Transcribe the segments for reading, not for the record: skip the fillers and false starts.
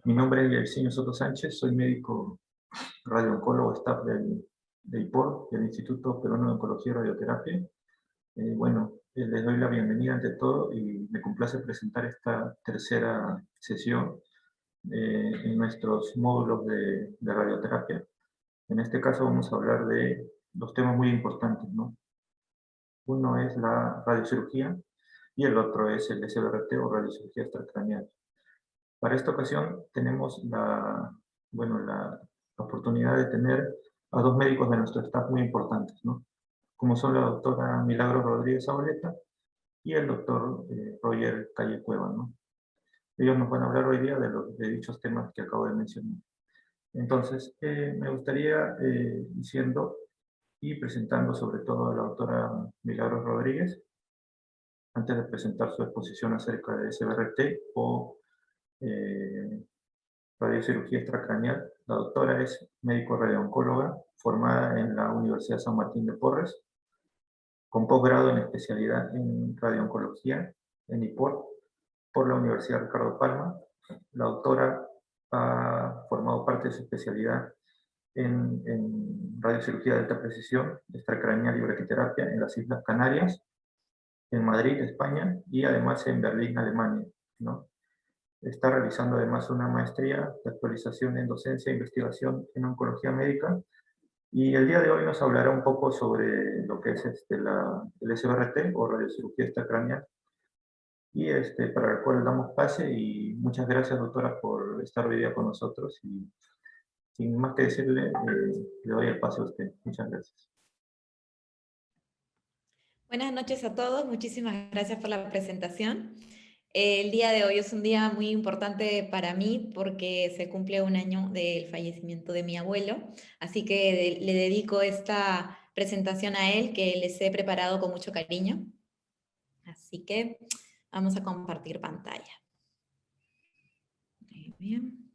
Mi nombre es Yersinio Soto Sánchez, soy médico radiooncólogo staff de IPOR, del Instituto Peruano de Oncología y Radioterapia. Les doy la bienvenida ante todo y me complace presentar esta tercera sesión en nuestros módulos de radioterapia. En este caso vamos a hablar de dos temas muy importantes, ¿no? Uno es la radiocirugía y el otro es el SBRT o radiocirugía extracraneal. Para esta ocasión tenemos la oportunidad de tener a dos médicos de nuestro staff muy importantes, ¿no? Como son la doctora Milagros Rodríguez Zabaleta y el doctor Roger Calle Cueva, ¿no? Ellos nos van a hablar hoy día de dichos temas que acabo de mencionar. Entonces, me gustaría diciendo y presentando sobre todo a la doctora Milagros Rodríguez, antes de presentar su exposición acerca de SBRT o radiocirugía extracraneal. La doctora es médico radiooncóloga, formada en la Universidad San Martín de Porres, con posgrado en especialidad en radiooncología en IPOR por la Universidad Ricardo Palma. La doctora ha formado parte de su especialidad en radiocirugía de alta precisión, extracraneal y braquiterapia en las Islas Canarias, en Madrid, España, y además en Berlín, Alemania, ¿no? Está realizando además una maestría de actualización en docencia e investigación en oncología médica. Y el día de hoy nos hablará un poco sobre lo que es el SBRT o radiocirugía extracraneal. Y para el cual damos pase y muchas gracias, doctora, por estar hoy día con nosotros. Y sin más que decirle, le doy el pase a usted. Muchas gracias. Buenas noches a todos, muchísimas gracias por la presentación. El día de hoy es un día muy importante para mí porque se cumple un año del fallecimiento de mi abuelo, así que le dedico esta presentación a él que les he preparado con mucho cariño. Así que vamos a compartir pantalla. Muy bien.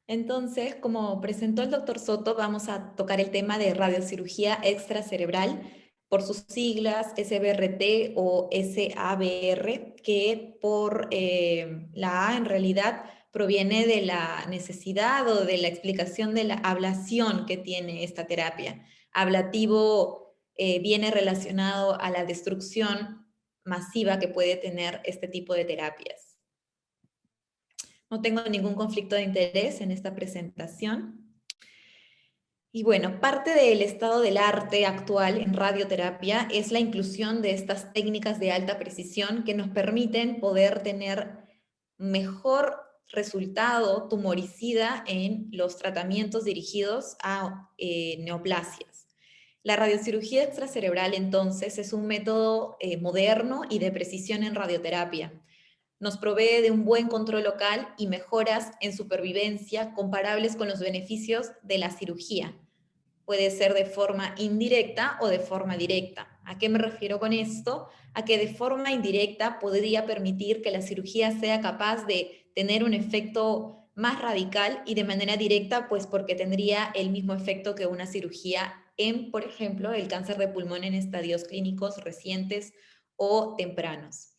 Entonces, como presentó el doctor Soto, vamos a tocar el tema de radiocirugía extracerebral, por sus siglas SBRT o SABR, que por la A en realidad proviene de la necesidad o de la explicación de la ablación que tiene esta terapia. Ablativo viene relacionado a la destrucción masiva que puede tener este tipo de terapias. No tengo ningún conflicto de interés en esta presentación. Y bueno, parte del estado del arte actual en radioterapia es la inclusión de estas técnicas de alta precisión que nos permiten poder tener mejor resultado tumoricida en los tratamientos dirigidos a neoplasias. La radiocirugía extracerebral entonces es un método moderno y de precisión en radioterapia. Nos provee de un buen control local y mejoras en supervivencia comparables con los beneficios de la cirugía. Puede ser de forma indirecta o de forma directa. ¿A qué me refiero con esto? A que de forma indirecta podría permitir que la cirugía sea capaz de tener un efecto más radical y de manera directa, pues porque tendría el mismo efecto que una cirugía en, por ejemplo, el cáncer de pulmón en estadios clínicos recientes o tempranos.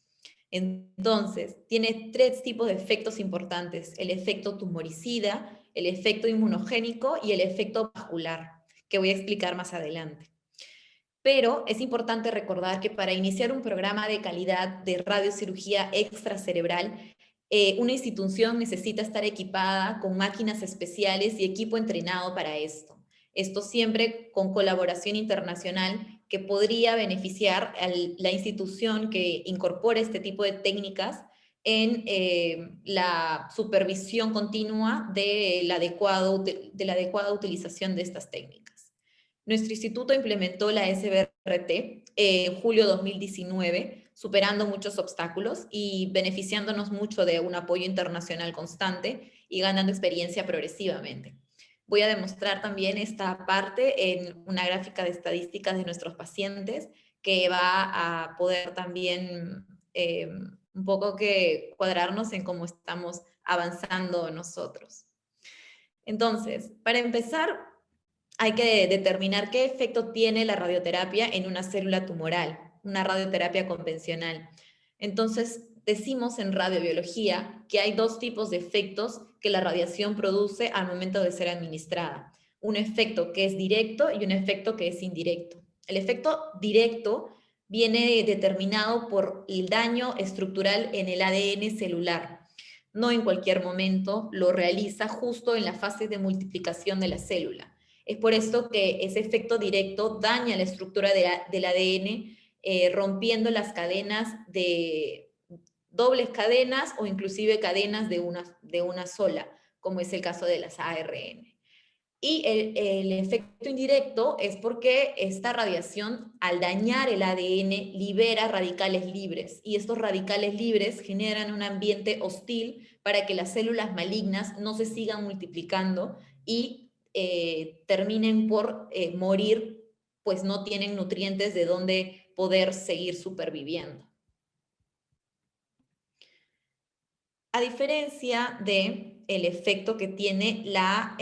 Entonces, tiene tres tipos de efectos importantes: el efecto tumoricida, el efecto inmunogénico y el efecto vascular, que voy a explicar más adelante. Pero es importante recordar que para iniciar un programa de calidad de radiocirugía extracerebral, una institución necesita estar equipada con máquinas especiales y equipo entrenado para esto. Esto siempre con colaboración internacional que podría beneficiar a la institución que incorpore este tipo de técnicas en la supervisión continua de la adecuada utilización de estas técnicas. Nuestro instituto implementó la SBRT en julio de 2019, superando muchos obstáculos y beneficiándonos mucho de un apoyo internacional constante y ganando experiencia progresivamente. Voy a demostrar también esta parte en una gráfica de estadísticas de nuestros pacientes que va a poder también un poco que cuadrarnos en cómo estamos avanzando nosotros. Entonces, para empezar, hay que determinar qué efecto tiene la radioterapia en una célula tumoral, una radioterapia convencional. Entonces, decimos en radiobiología que hay dos tipos de efectos que la radiación produce al momento de ser administrada. Un efecto que es directo y un efecto que es indirecto. El efecto directo viene determinado por el daño estructural en el ADN celular. No en cualquier momento, lo realiza justo en la fase de multiplicación de la célula. Es por esto que ese efecto directo daña la estructura del ADN, rompiendo las cadenas de dobles cadenas o inclusive cadenas de una sola, como es el caso de las ARN. Y el efecto indirecto es porque esta radiación, al dañar el ADN, libera radicales libres. Y estos radicales libres generan un ambiente hostil para que las células malignas no se sigan multiplicando y terminen por morir, pues no tienen nutrientes de donde poder seguir superviviendo. A diferencia de el efecto que tiene la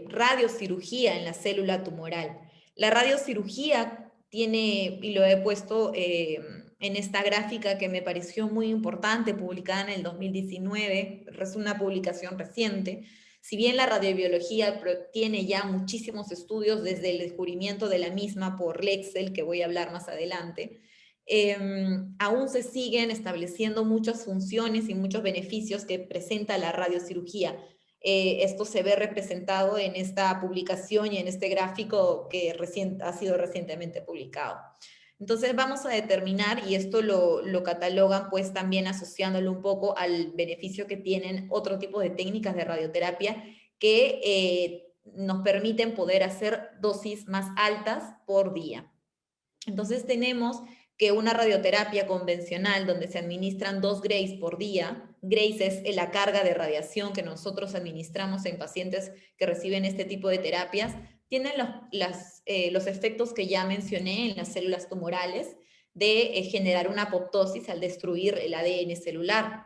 radiocirugía en la célula tumoral. La radiocirugía tiene, y lo he puesto en esta gráfica que me pareció muy importante, publicada en el 2019, es una publicación reciente. Si bien la radiobiología tiene ya muchísimos estudios desde el descubrimiento de la misma por Lexell, que voy a hablar más adelante, aún se siguen estableciendo muchas funciones y muchos beneficios que presenta la radiocirugía. Esto se ve representado en esta publicación y en este gráfico que ha sido recientemente publicado. Entonces vamos a determinar, y esto lo catalogan pues también asociándolo un poco al beneficio que tienen otro tipo de técnicas de radioterapia que nos permiten poder hacer dosis más altas por día. Entonces tenemos que una radioterapia convencional donde se administran 2 grays por día, grays es la carga de radiación que nosotros administramos en pacientes que reciben este tipo de terapias, tienen los efectos que ya mencioné en las células tumorales de generar una apoptosis al destruir el ADN celular.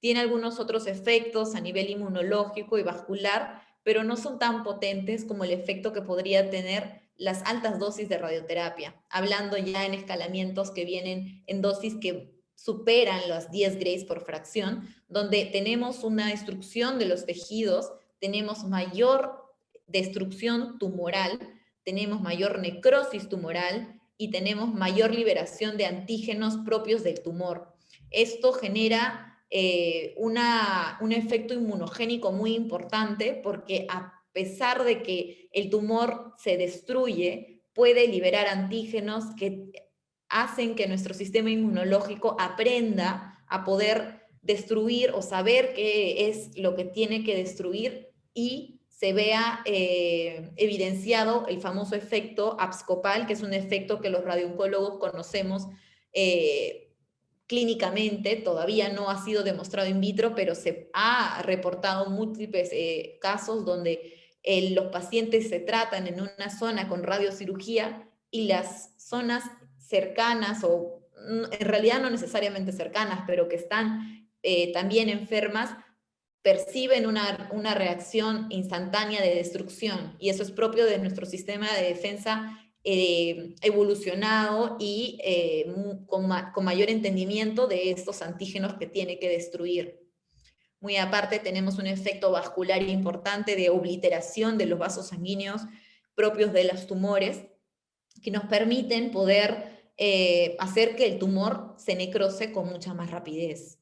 Tiene algunos otros efectos a nivel inmunológico y vascular, pero no son tan potentes como el efecto que podría tener las altas dosis de radioterapia, hablando ya en escalamientos que vienen en dosis que superan los 10 grays por fracción, donde tenemos una destrucción de los tejidos, tenemos mayor destrucción tumoral, tenemos mayor necrosis tumoral y tenemos mayor liberación de antígenos propios del tumor. Esto genera un efecto inmunogénico muy importante porque a pesar de que el tumor se destruye, puede liberar antígenos que hacen que nuestro sistema inmunológico aprenda a poder destruir o saber qué es lo que tiene que destruir y se vea evidenciado el famoso efecto abscopal, que es un efecto que los radiooncólogos conocemos clínicamente, todavía no ha sido demostrado in vitro, pero se ha reportado múltiples casos donde los pacientes se tratan en una zona con radiocirugía y las zonas cercanas, o en realidad no necesariamente cercanas, pero que están también enfermas, perciben una reacción instantánea de destrucción, y eso es propio de nuestro sistema de defensa evolucionado y con mayor entendimiento de estos antígenos que tiene que destruir. Muy aparte, tenemos un efecto vascular importante de obliteración de los vasos sanguíneos propios de los tumores, que nos permiten poder hacer que el tumor se necrose con mucha más rapidez.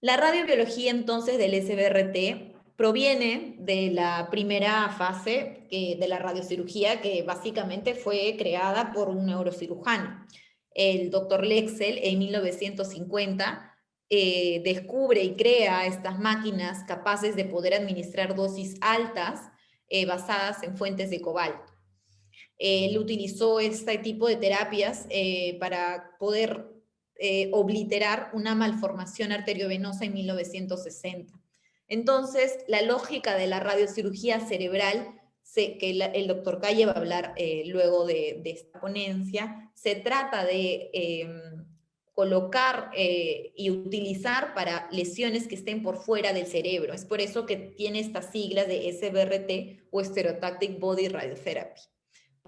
La radiobiología entonces del SBRT proviene de la primera fase de la radiocirugía, que básicamente fue creada por un neurocirujano. El doctor Lexell en 1950 descubre y crea estas máquinas capaces de poder administrar dosis altas basadas en fuentes de cobalto. Él utilizó este tipo de terapias para poder obliterar una malformación arteriovenosa en 1960. Entonces, la lógica de la radiocirugía cerebral, que el doctor Calle va a hablar luego de esta ponencia, se trata de colocar y utilizar para lesiones que estén por fuera del cerebro. Es por eso que tiene estas siglas de SBRT o Stereotactic Body Radiotherapy,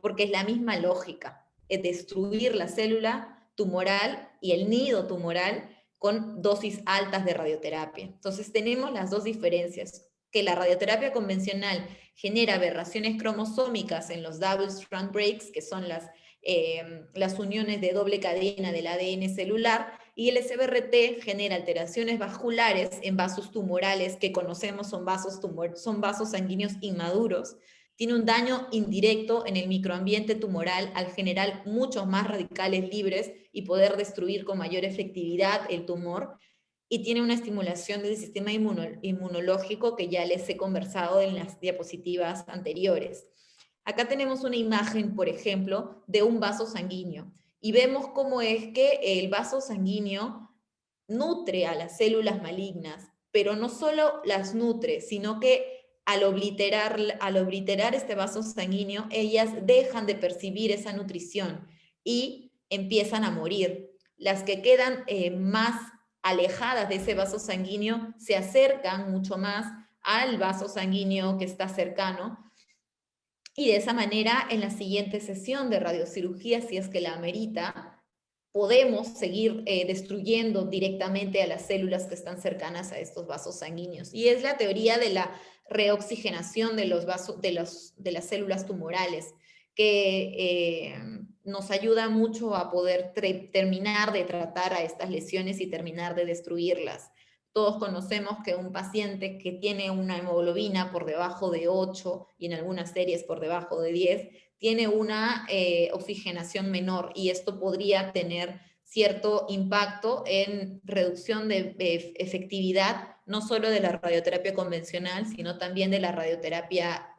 porque es la misma lógica, es destruir la célula tumoral y el nido tumoral con dosis altas de radioterapia. Entonces tenemos las dos diferencias, que la radioterapia convencional genera aberraciones cromosómicas en los double strand breaks, que son las uniones de doble cadena del ADN celular, y el SBRT genera alteraciones vasculares en vasos tumorales que conocemos son vasos sanguíneos inmaduros. Tiene un daño indirecto en el microambiente tumoral al generar muchos más radicales libres y poder destruir con mayor efectividad el tumor, y tiene una estimulación del sistema inmunológico que ya les he conversado en las diapositivas anteriores. Acá tenemos una imagen, por ejemplo, de un vaso sanguíneo y vemos cómo es que el vaso sanguíneo nutre a las células malignas, pero no solo las nutre, sino que al obliterar este vaso sanguíneo, ellas dejan de percibir esa nutrición y empiezan a morir. Las que quedan más alejadas de ese vaso sanguíneo se acercan mucho más al vaso sanguíneo que está cercano, y de esa manera en la siguiente sesión de radiocirugía, si es que la amerita, podemos seguir destruyendo directamente a las células que están cercanas a estos vasos sanguíneos. Y es la teoría de la reoxigenación de las células tumorales, que nos ayuda mucho a poder terminar de tratar a estas lesiones y terminar de destruirlas. Todos conocemos que un paciente que tiene una hemoglobina por debajo de 8 y en algunas series por debajo de 10, tiene una oxigenación menor, y esto podría tener cierto impacto en reducción de efectividad, no solo de la radioterapia convencional, sino también de la radioterapia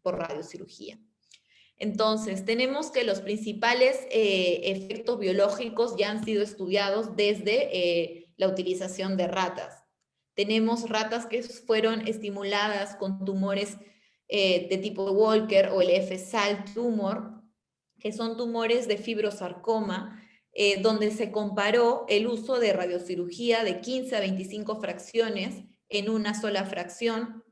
por radiocirugía. Entonces, tenemos que los principales efectos biológicos ya han sido estudiados desde la utilización de ratas. Tenemos ratas que fueron estimuladas con tumores de tipo Walker o el FSAL tumor, que son tumores de fibrosarcoma, donde se comparó el uso de radiocirugía de 15 a 25 fracciones en una sola fracción,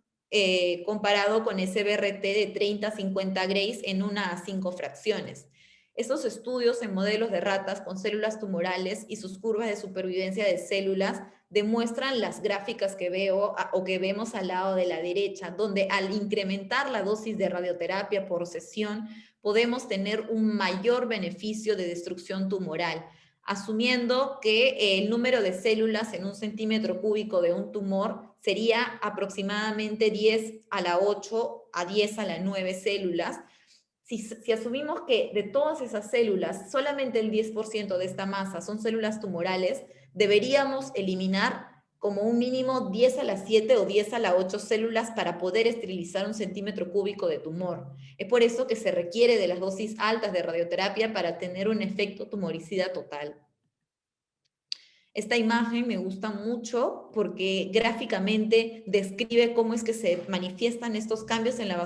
comparado con SBRT de 30 a 50 Grays en 1 a 5 fracciones. Estos estudios en modelos de ratas con células tumorales y sus curvas de supervivencia de células demuestran las gráficas que veo o que vemos al lado de la derecha, donde al incrementar la dosis de radioterapia por sesión podemos tener un mayor beneficio de destrucción tumoral, asumiendo que el número de células en un centímetro cúbico de un tumor sería aproximadamente 10 a la 8 a 10 a la 9 células. Si asumimos que de todas esas células, solamente el 10% de esta masa son células tumorales, deberíamos eliminar como un mínimo 10 a la 7 o 10 a la 8 células para poder esterilizar un centímetro cúbico de tumor. Es por eso que se requiere de las dosis altas de radioterapia para tener un efecto tumoricida total. Esta imagen me gusta mucho porque gráficamente describe cómo es que se manifiestan estos cambios en la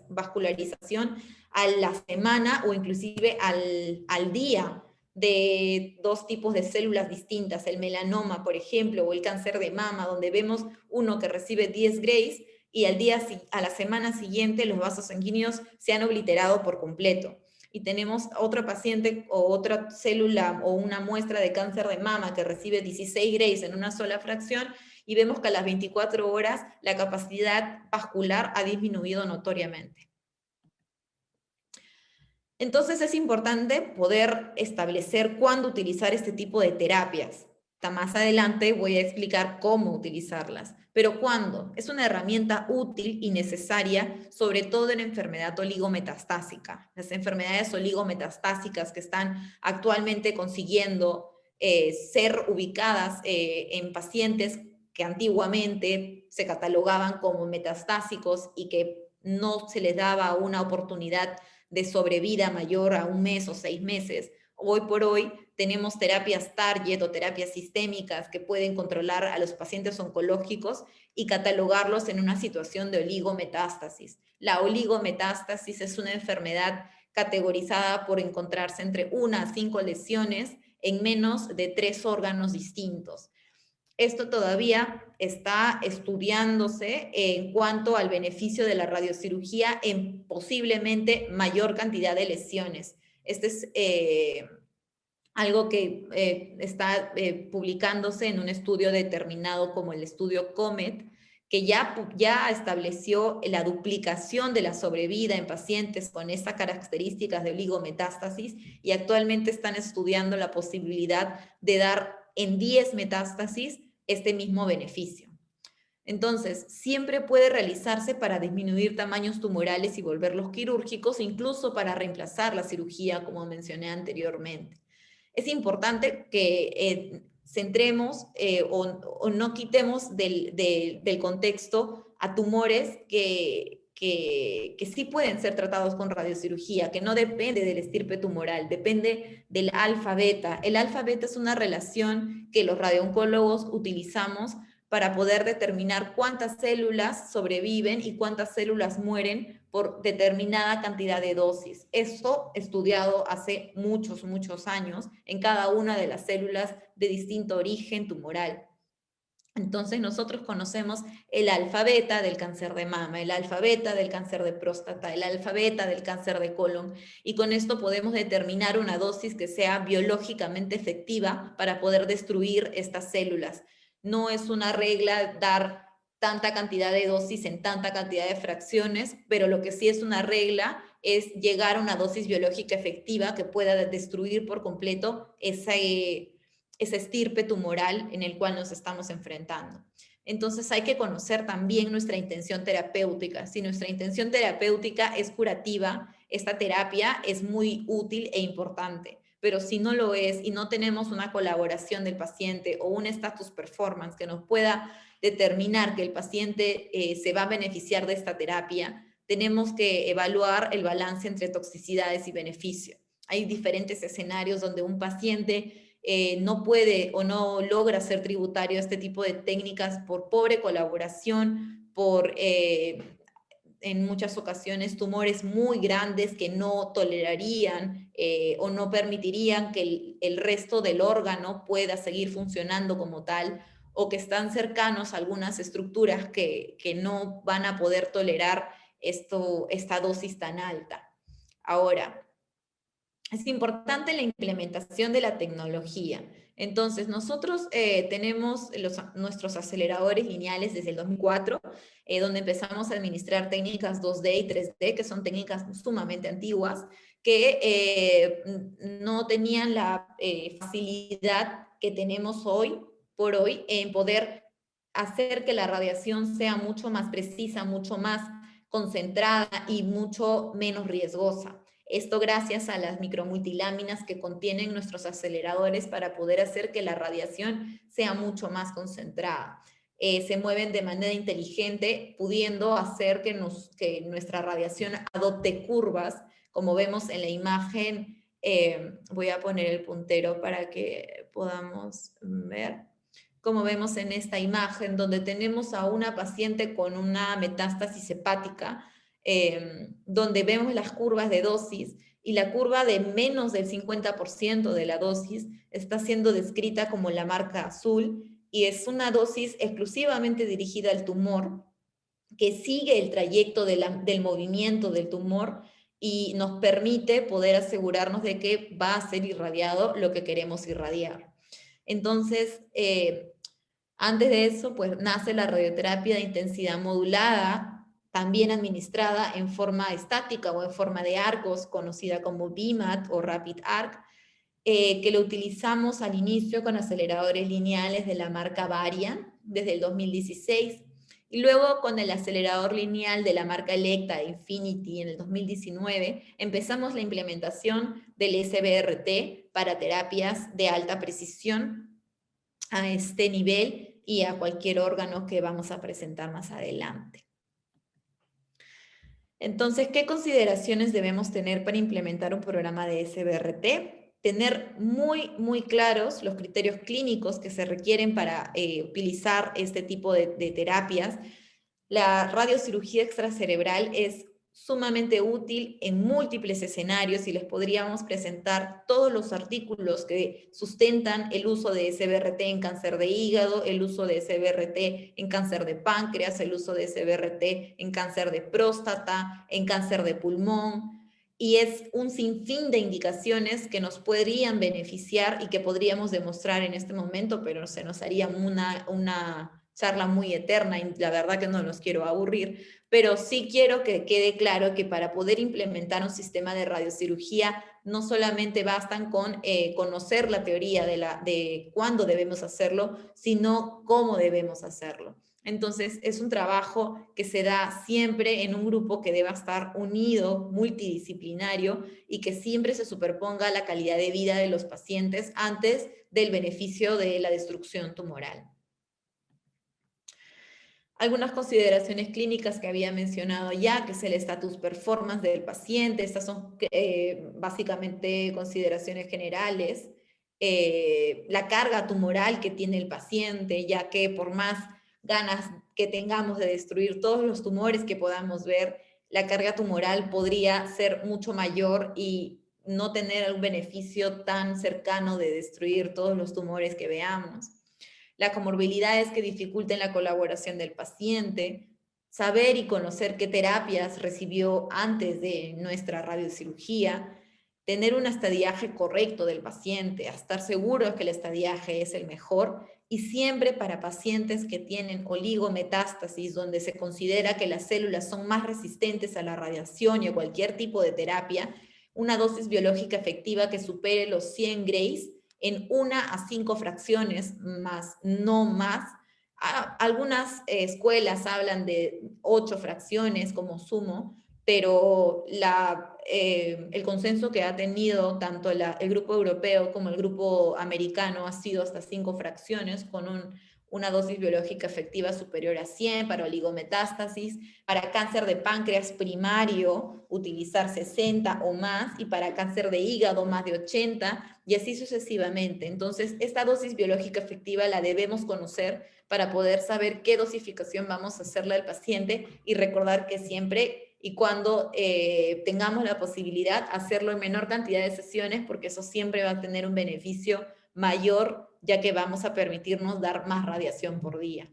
vascularización a la semana o inclusive al día de dos tipos de células distintas, el melanoma, por ejemplo, o el cáncer de mama, donde vemos uno que recibe 10 Grays y a la semana siguiente los vasos sanguíneos se han obliterado por completo. Y tenemos otro paciente o otra célula o una muestra de cáncer de mama que recibe 16 Grays en una sola fracción, y vemos que a las 24 horas la capacidad vascular ha disminuido notoriamente. Entonces es importante poder establecer cuándo utilizar este tipo de terapias. Más adelante voy a explicar cómo utilizarlas. Pero ¿cuándo? Es una herramienta útil y necesaria, sobre todo en enfermedad oligometastásica. Las enfermedades oligometastásicas que están actualmente consiguiendo ser ubicadas en pacientes que antiguamente se catalogaban como metastásicos y que no se les daba una oportunidad de sobrevida mayor a 1 mes o 6 meses. Hoy por hoy tenemos terapias target o terapias sistémicas que pueden controlar a los pacientes oncológicos y catalogarlos en una situación de oligometástasis. La oligometástasis es una enfermedad categorizada por encontrarse entre 1 a 5 lesiones en menos de 3 órganos distintos. Esto todavía está estudiándose en cuanto al beneficio de la radiocirugía en posiblemente mayor cantidad de lesiones. Este es algo que está publicándose en un estudio determinado como el estudio COMET, que ya estableció la duplicación de la sobrevida en pacientes con estas características de oligometástasis, y actualmente están estudiando la posibilidad de dar en 10 metástasis este mismo beneficio. Entonces, siempre puede realizarse para disminuir tamaños tumorales y volverlos quirúrgicos, incluso para reemplazar la cirugía, como mencioné anteriormente. Es importante que centremos o no quitemos del contexto a tumores que sí pueden ser tratados con radiocirugía, que no depende del estirpe tumoral, depende del alfa-beta. El alfa-beta es una relación que los radiooncólogos utilizamos para poder determinar cuántas células sobreviven y cuántas células mueren por determinada cantidad de dosis. Esto estudiado hace muchos, muchos años en cada una de las células de distinto origen tumoral. Entonces nosotros conocemos el alfa-beta del cáncer de mama, el alfa-beta del cáncer de próstata, el alfa-beta del cáncer de colon, y con esto podemos determinar una dosis que sea biológicamente efectiva para poder destruir estas células. No es una regla dar tanta cantidad de dosis en tanta cantidad de fracciones, pero lo que sí es una regla es llegar a una dosis biológica efectiva que pueda destruir por completo ese estirpe tumoral en el cual nos estamos enfrentando. Entonces hay que conocer también nuestra intención terapéutica. Si nuestra intención terapéutica es curativa, esta terapia es muy útil e importante. Pero si no lo es y no tenemos una colaboración del paciente o un status performance que nos pueda determinar que el paciente se va a beneficiar de esta terapia, tenemos que evaluar el balance entre toxicidades y beneficio. Hay diferentes escenarios donde un paciente no puede o no logra ser tributario a este tipo de técnicas por pobre colaboración, por en muchas ocasiones tumores muy grandes que no tolerarían o no permitirían que el resto del órgano pueda seguir funcionando como tal, o que están cercanos a algunas estructuras que no van a poder tolerar esta dosis tan alta. Ahora, es importante la implementación de la tecnología. Entonces, nosotros tenemos nuestros aceleradores lineales desde el 2004, donde empezamos a administrar técnicas 2D y 3D, que son técnicas sumamente antiguas, que no tenían la facilidad que tenemos hoy por hoy en poder hacer que la radiación sea mucho más precisa, mucho más concentrada y mucho menos riesgosa. Esto gracias a las micromultiláminas que contienen nuestros aceleradores para poder hacer que la radiación sea mucho más concentrada. Se mueven de manera inteligente, pudiendo hacer que nuestra radiación adopte curvas, como vemos en la imagen. Voy a poner el puntero para que podamos ver. Como vemos en esta imagen, donde tenemos a una paciente con una metástasis hepática, donde vemos las curvas de dosis, y la curva de menos del 50% de la dosis está siendo descrita como la marca azul, y es una dosis exclusivamente dirigida al tumor, que sigue el trayecto del movimiento del tumor y nos permite poder asegurarnos de que va a ser irradiado lo que queremos irradiar. Entonces, antes de eso, pues nace la radioterapia de intensidad modulada, también administrada en forma estática o en forma de arcos, conocida como VMAT o Rapid Arc, que lo utilizamos al inicio con aceleradores lineales de la marca Varian desde el 2016, y luego con el acelerador lineal de la marca Elekta Infinity en el 2019 empezamos la implementación del SBRT para terapias de alta precisión a este nivel y a cualquier órgano que vamos a presentar más adelante. Entonces, ¿qué consideraciones debemos tener para implementar un programa de SBRT? Tener muy, muy claros los criterios clínicos que se requieren para utilizar este tipo de terapias. La radiocirugía extracerebral es sumamente útil en múltiples escenarios y les podríamos presentar todos los artículos que sustentan el uso de SBRT en cáncer de hígado, el uso de SBRT en cáncer de páncreas, el uso de SBRT en cáncer de próstata, en cáncer de pulmón. y es un sinfín de indicaciones que nos podrían beneficiar y que podríamos demostrar en este momento, pero se nos haría una charla muy eterna y la verdad que no los quiero aburrir, pero sí quiero que quede claro que para poder implementar un sistema de radiocirugía no solamente bastan con conocer la teoría de cuándo debemos hacerlo, sino cómo debemos hacerlo. Entonces, es un trabajo que se da siempre en un grupo que deba estar unido, multidisciplinario, y que siempre se superponga la calidad de vida de los pacientes antes del beneficio de la destrucción tumoral. Algunas consideraciones clínicas que había mencionado ya, que es el status performance del paciente. Estas son básicamente consideraciones generales. La carga tumoral que tiene el paciente, ya que por más ganas que tengamos de destruir todos los tumores que podamos ver, la carga tumoral podría ser mucho mayor y no tener un beneficio tan cercano de destruir todos los tumores que veamos. Las comorbilidades que dificulten la colaboración del paciente, saber y conocer qué terapias recibió antes de nuestra radiocirugía, tener un estadiaje correcto del paciente, estar seguros que el estadiaje es el mejor, y siempre para pacientes que tienen oligometástasis, donde se considera que las células son más resistentes a la radiación y a cualquier tipo de terapia, una dosis biológica efectiva que supere los 100 grays en 1 a 5 fracciones más, no más. Algunas escuelas hablan de 8 fracciones como sumo, pero el consenso que ha tenido tanto el grupo europeo como el grupo americano ha sido hasta 5 fracciones con una dosis biológica efectiva superior a 100 para oligometástasis, para cáncer de páncreas primario utilizar 60 o más, y para cáncer de hígado más de 80, y así sucesivamente. Entonces, esta dosis biológica efectiva la debemos conocer para poder saber qué dosificación vamos a hacerle al paciente, y recordar que siempre y cuando tengamos la posibilidad, hacerlo en menor cantidad de sesiones, porque eso siempre va a tener un beneficio mayor, ya que vamos a permitirnos dar más radiación por día.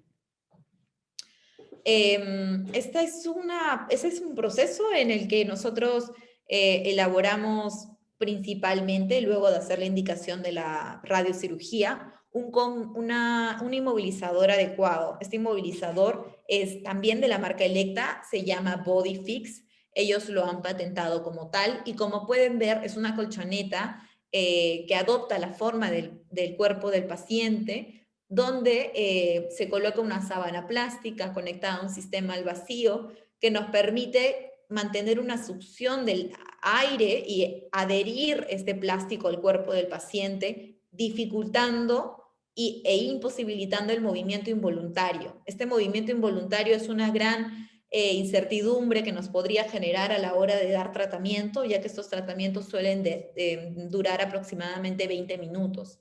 Ese es un proceso en el que nosotros elaboramos principalmente, luego de hacer la indicación de la radiocirugía, un inmovilizador adecuado. Este inmovilizador es también de la marca Electa, se llama BodyFix. Ellos lo han patentado como tal, y como pueden ver, es una colchoneta que adopta la forma del cuerpo del paciente, donde se coloca una sábana plástica conectada a un sistema al vacío que nos permite mantener una succión del aire y adherir este plástico al cuerpo del paciente, dificultando e imposibilitando el movimiento involuntario. Este movimiento involuntario es una gran incertidumbre que nos podría generar a la hora de dar tratamiento, ya que estos tratamientos suelen durar aproximadamente 20 minutos.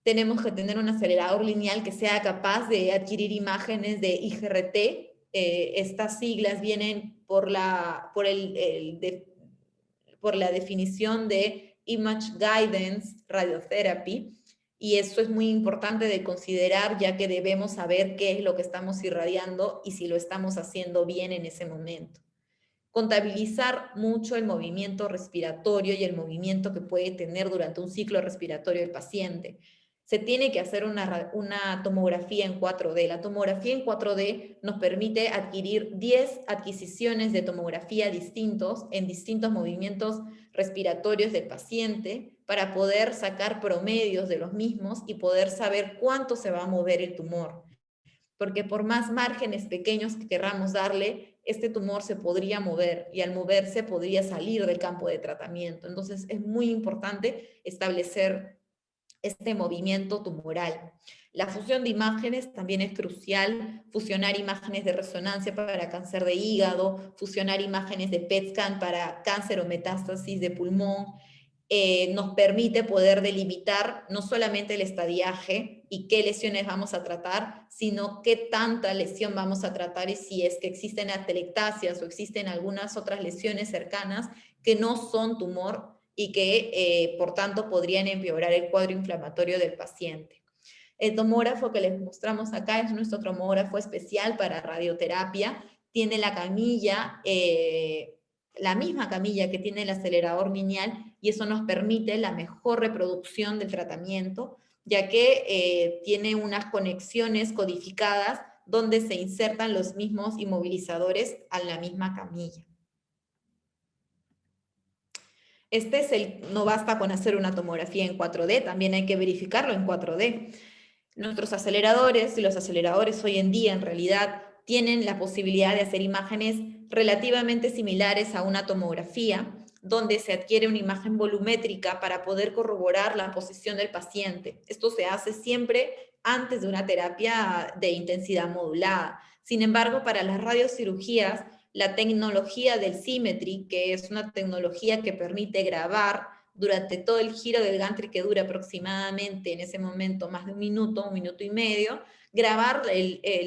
Tenemos que tener un acelerador lineal que sea capaz de adquirir imágenes de IGRT. Estas siglas vienen por la definición de Image Guidance Radiotherapy, y eso es muy importante de considerar, ya que debemos saber qué es lo que estamos irradiando y si lo estamos haciendo bien en ese momento. Contabilizar mucho el movimiento respiratorio y el movimiento que puede tener durante un ciclo respiratorio el paciente. Se tiene que hacer una tomografía en 4D. La tomografía en 4D nos permite adquirir 10 adquisiciones de tomografía distintos en distintos movimientos respiratorios del paciente, para poder sacar promedios de los mismos y poder saber cuánto se va a mover el tumor. Porque por más márgenes pequeños que querramos darle, este tumor se podría mover, y al moverse podría salir del campo de tratamiento. Entonces es muy importante establecer este movimiento tumoral. La fusión de imágenes también es crucial. Fusionar imágenes de resonancia para cáncer de hígado, fusionar imágenes de PET scan para cáncer o metástasis de pulmón, nos permite poder delimitar no solamente el estadiaje y qué lesiones vamos a tratar, sino qué tanta lesión vamos a tratar, y si es que existen atelectasias o existen algunas otras lesiones cercanas que no son tumor y que por tanto podrían empeorar el cuadro inflamatorio del paciente. El tomógrafo que les mostramos acá es nuestro tomógrafo especial para radioterapia. Tiene la camilla la misma camilla que tiene el acelerador lineal, y eso nos permite la mejor reproducción del tratamiento, ya que tiene unas conexiones codificadas donde se insertan los mismos inmovilizadores a la misma camilla. No basta con hacer una tomografía en 4D, también hay que verificarlo en 4D. Nuestros aceleradores y los aceleradores hoy en día en realidad tienen la posibilidad de hacer imágenes relativamente similares a una tomografía, donde se adquiere una imagen volumétrica para poder corroborar la posición del paciente. Esto se hace siempre antes de una terapia de intensidad modulada. Sin embargo, para las radiocirugías, la tecnología del Symmetry, que es una tecnología que permite grabar durante todo el giro del gantry, que dura aproximadamente en ese momento más de un minuto y medio, grabar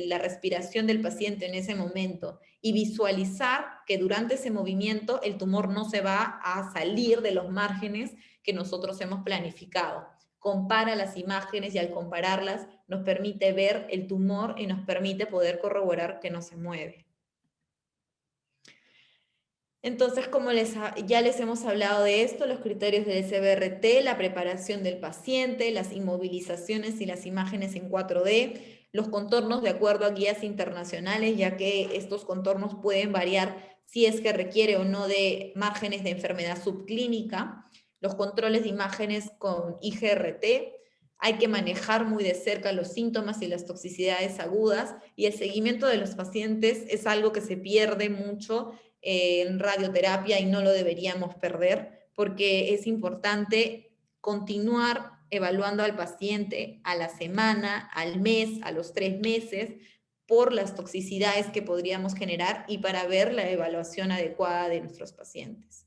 la respiración del paciente en ese momento y visualizar que durante ese movimiento el tumor no se va a salir de los márgenes que nosotros hemos planificado. Compara las imágenes y al compararlas nos permite ver el tumor y nos permite poder corroborar que no se mueve. Entonces, como ya les hemos hablado de esto, los criterios del SBRT, la preparación del paciente, las inmovilizaciones y las imágenes en 4D, los contornos de acuerdo a guías internacionales, ya que estos contornos pueden variar si es que requiere o no de márgenes de enfermedad subclínica, los controles de imágenes con IGRT, hay que manejar muy de cerca los síntomas y las toxicidades agudas, y el seguimiento de los pacientes es algo que se pierde mucho en radioterapia y no lo deberíamos perder, porque es importante continuar evaluando al paciente a la semana, al mes, a los 3 meses, por las toxicidades que podríamos generar y para ver la evaluación adecuada de nuestros pacientes.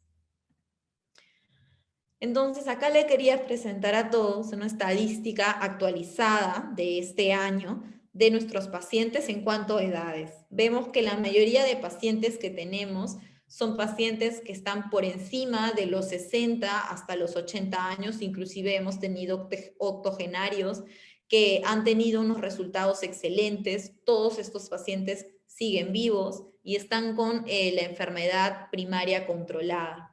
Entonces, acá le quería presentar a todos una estadística actualizada de este año de nuestros pacientes en cuanto a edades. Vemos que la mayoría de pacientes que tenemos son pacientes que están por encima de los 60 hasta los 80 años, inclusive hemos tenido octogenarios que han tenido unos resultados excelentes. Todos estos pacientes siguen vivos y están con la enfermedad primaria controlada.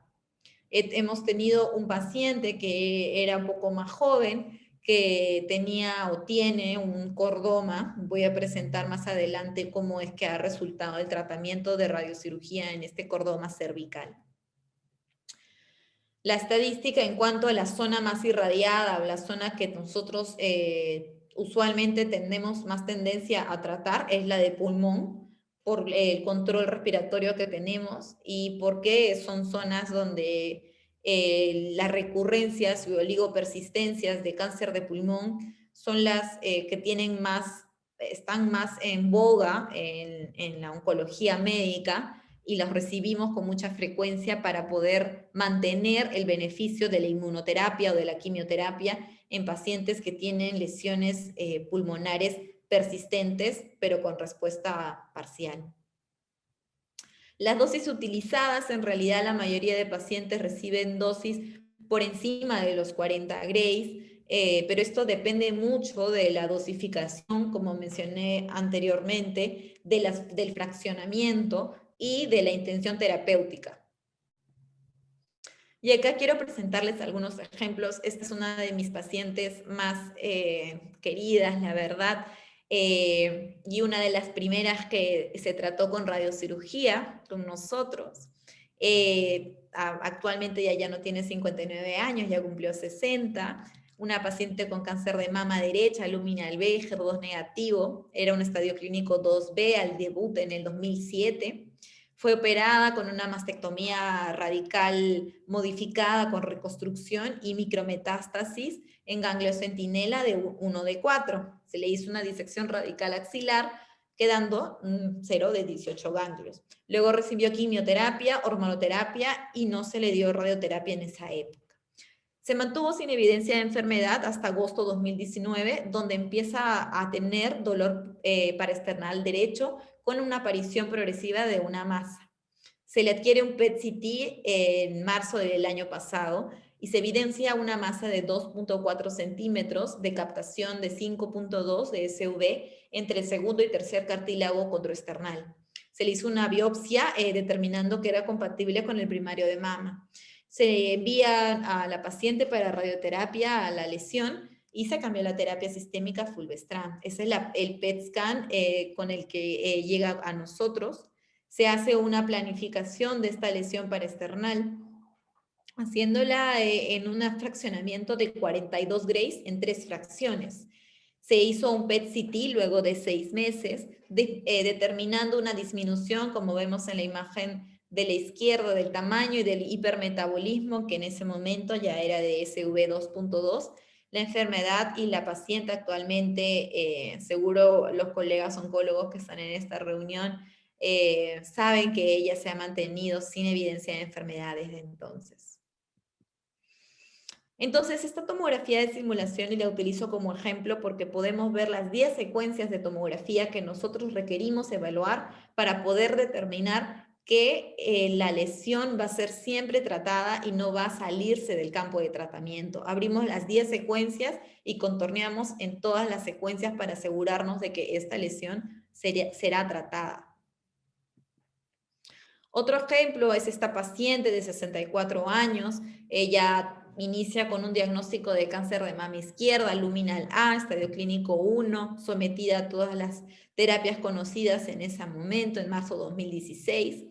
Hemos tenido un paciente que era un poco más joven, que tenía o tiene un cordoma. Voy a presentar más adelante cómo es que ha resultado el tratamiento de radiocirugía en este cordoma cervical. La estadística en cuanto a la zona más irradiada, o la zona que nosotros usualmente tenemos más tendencia a tratar, es la de pulmón, por el control respiratorio que tenemos y porque son zonas donde las recurrencias y oligopersistencias de cáncer de pulmón son las que tienen están más en boga en la oncología médica, y los recibimos con mucha frecuencia para poder mantener el beneficio de la inmunoterapia o de la quimioterapia en pacientes que tienen lesiones pulmonares persistentes, pero con respuesta parcial. Las dosis utilizadas, en realidad la mayoría de pacientes reciben dosis por encima de los 40 grays, pero esto depende mucho de la dosificación, como mencioné anteriormente, del fraccionamiento y de la intención terapéutica. Y acá quiero presentarles algunos ejemplos. Esta es una de mis pacientes más queridas, la verdad, y una de las primeras que se trató con radiocirugía con nosotros. Actualmente ya no tiene 59 años, ya cumplió 60. Una paciente con cáncer de mama derecha, luminal B, HER2 negativo, era un estadio clínico 2B al debut en el 2007. Fue operada con una mastectomía radical modificada con reconstrucción y micrometástasis en ganglio centinela de 1D4. Se le hizo una disección radical axilar, quedando un 0 de 18 ganglios. Luego recibió quimioterapia, hormonoterapia y no se le dio radioterapia en esa época. Se mantuvo sin evidencia de enfermedad hasta agosto 2019, donde empieza a tener dolor paraesternal derecho con una aparición progresiva de una masa. Se le adquiere un PET-CT en marzo del año pasado y se evidencia una masa de 2.4 centímetros de captación de 5.2 de SV entre el segundo y tercer cartílago controesternal. Se le hizo una biopsia determinando que era compatible con el primario de mama. Se envía a la paciente para radioterapia a la lesión y se cambió la terapia sistémica fulvestrant. Ese es el PET scan con el que llega a nosotros. Se hace una planificación de esta lesión paraesternal, haciéndola en un fraccionamiento de 42 grays en 3 fracciones. Se hizo un PET-CT luego de 6 meses, determinando una disminución, como vemos en la imagen de la izquierda, del tamaño y del hipermetabolismo, que en ese momento ya era de SV2.2. La enfermedad y la paciente actualmente, seguro los colegas oncólogos que están en esta reunión, saben que ella se ha mantenido sin evidencia de enfermedad desde entonces. Entonces, esta tomografía de simulación y la utilizo como ejemplo porque podemos ver las 10 secuencias de tomografía que nosotros requerimos evaluar para poder determinar que la lesión va a ser siempre tratada y no va a salirse del campo de tratamiento. Abrimos las 10 secuencias y contorneamos en todas las secuencias para asegurarnos de que esta lesión será tratada. Otro ejemplo es esta paciente de 64 años. Ella inicia con un diagnóstico de cáncer de mama izquierda, luminal A, estadio clínico 1, sometida a todas las terapias conocidas en ese momento, en marzo de 2016.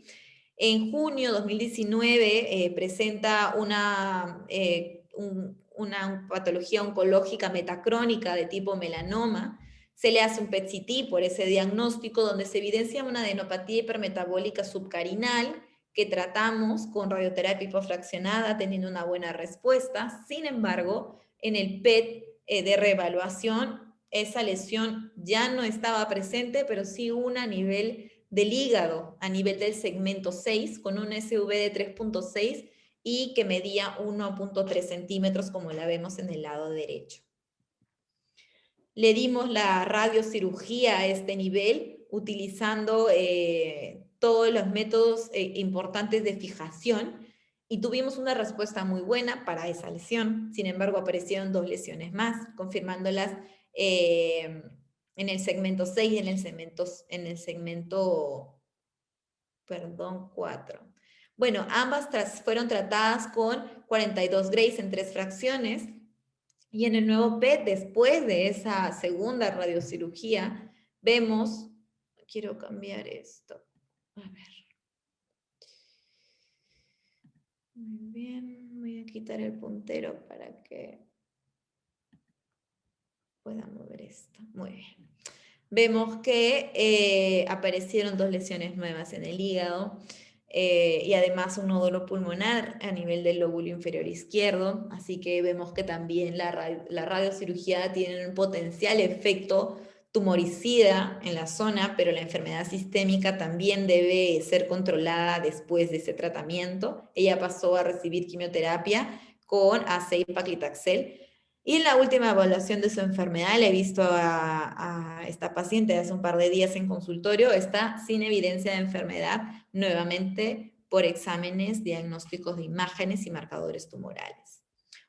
En junio de 2019 presenta una patología oncológica metacrónica de tipo melanoma. Se le hace un PET-CT por ese diagnóstico donde se evidencia una adenopatía hipermetabólica subcarinal que tratamos con radioterapia hipofraccionada teniendo una buena respuesta. Sin embargo, en el PET de reevaluación, esa lesión ya no estaba presente, pero sí una a nivel del hígado, a nivel del segmento 6, con un SV de 3.6 y que medía 1.3 centímetros, como la vemos en el lado derecho. Le dimos la radiocirugía a este nivel, utilizando todos los métodos importantes de fijación, y tuvimos una respuesta muy buena para esa lesión. Sin embargo, aparecieron 2 lesiones más, confirmándolas en el segmento 6 y en el segmento 4. Bueno, ambas fueron tratadas con 42 grays en 3 fracciones, y en el nuevo PET, después de esa segunda radiocirugía, vemos, quiero cambiar esto, a ver. Muy bien, voy a quitar el puntero para que pueda mover esto. Muy bien. Vemos que aparecieron 2 lesiones nuevas en el hígado y además un nódulo pulmonar a nivel del lóbulo inferior izquierdo, así que vemos que también la radiocirugía tiene un potencial efecto tumoricida en la zona, pero la enfermedad sistémica también debe ser controlada después de ese tratamiento. Ella pasó a recibir quimioterapia con ACE y paclitaxel. Y en la última evaluación de su enfermedad, le he visto a esta paciente hace un par de días en consultorio, está sin evidencia de enfermedad, nuevamente por exámenes diagnósticos de imágenes y marcadores tumorales.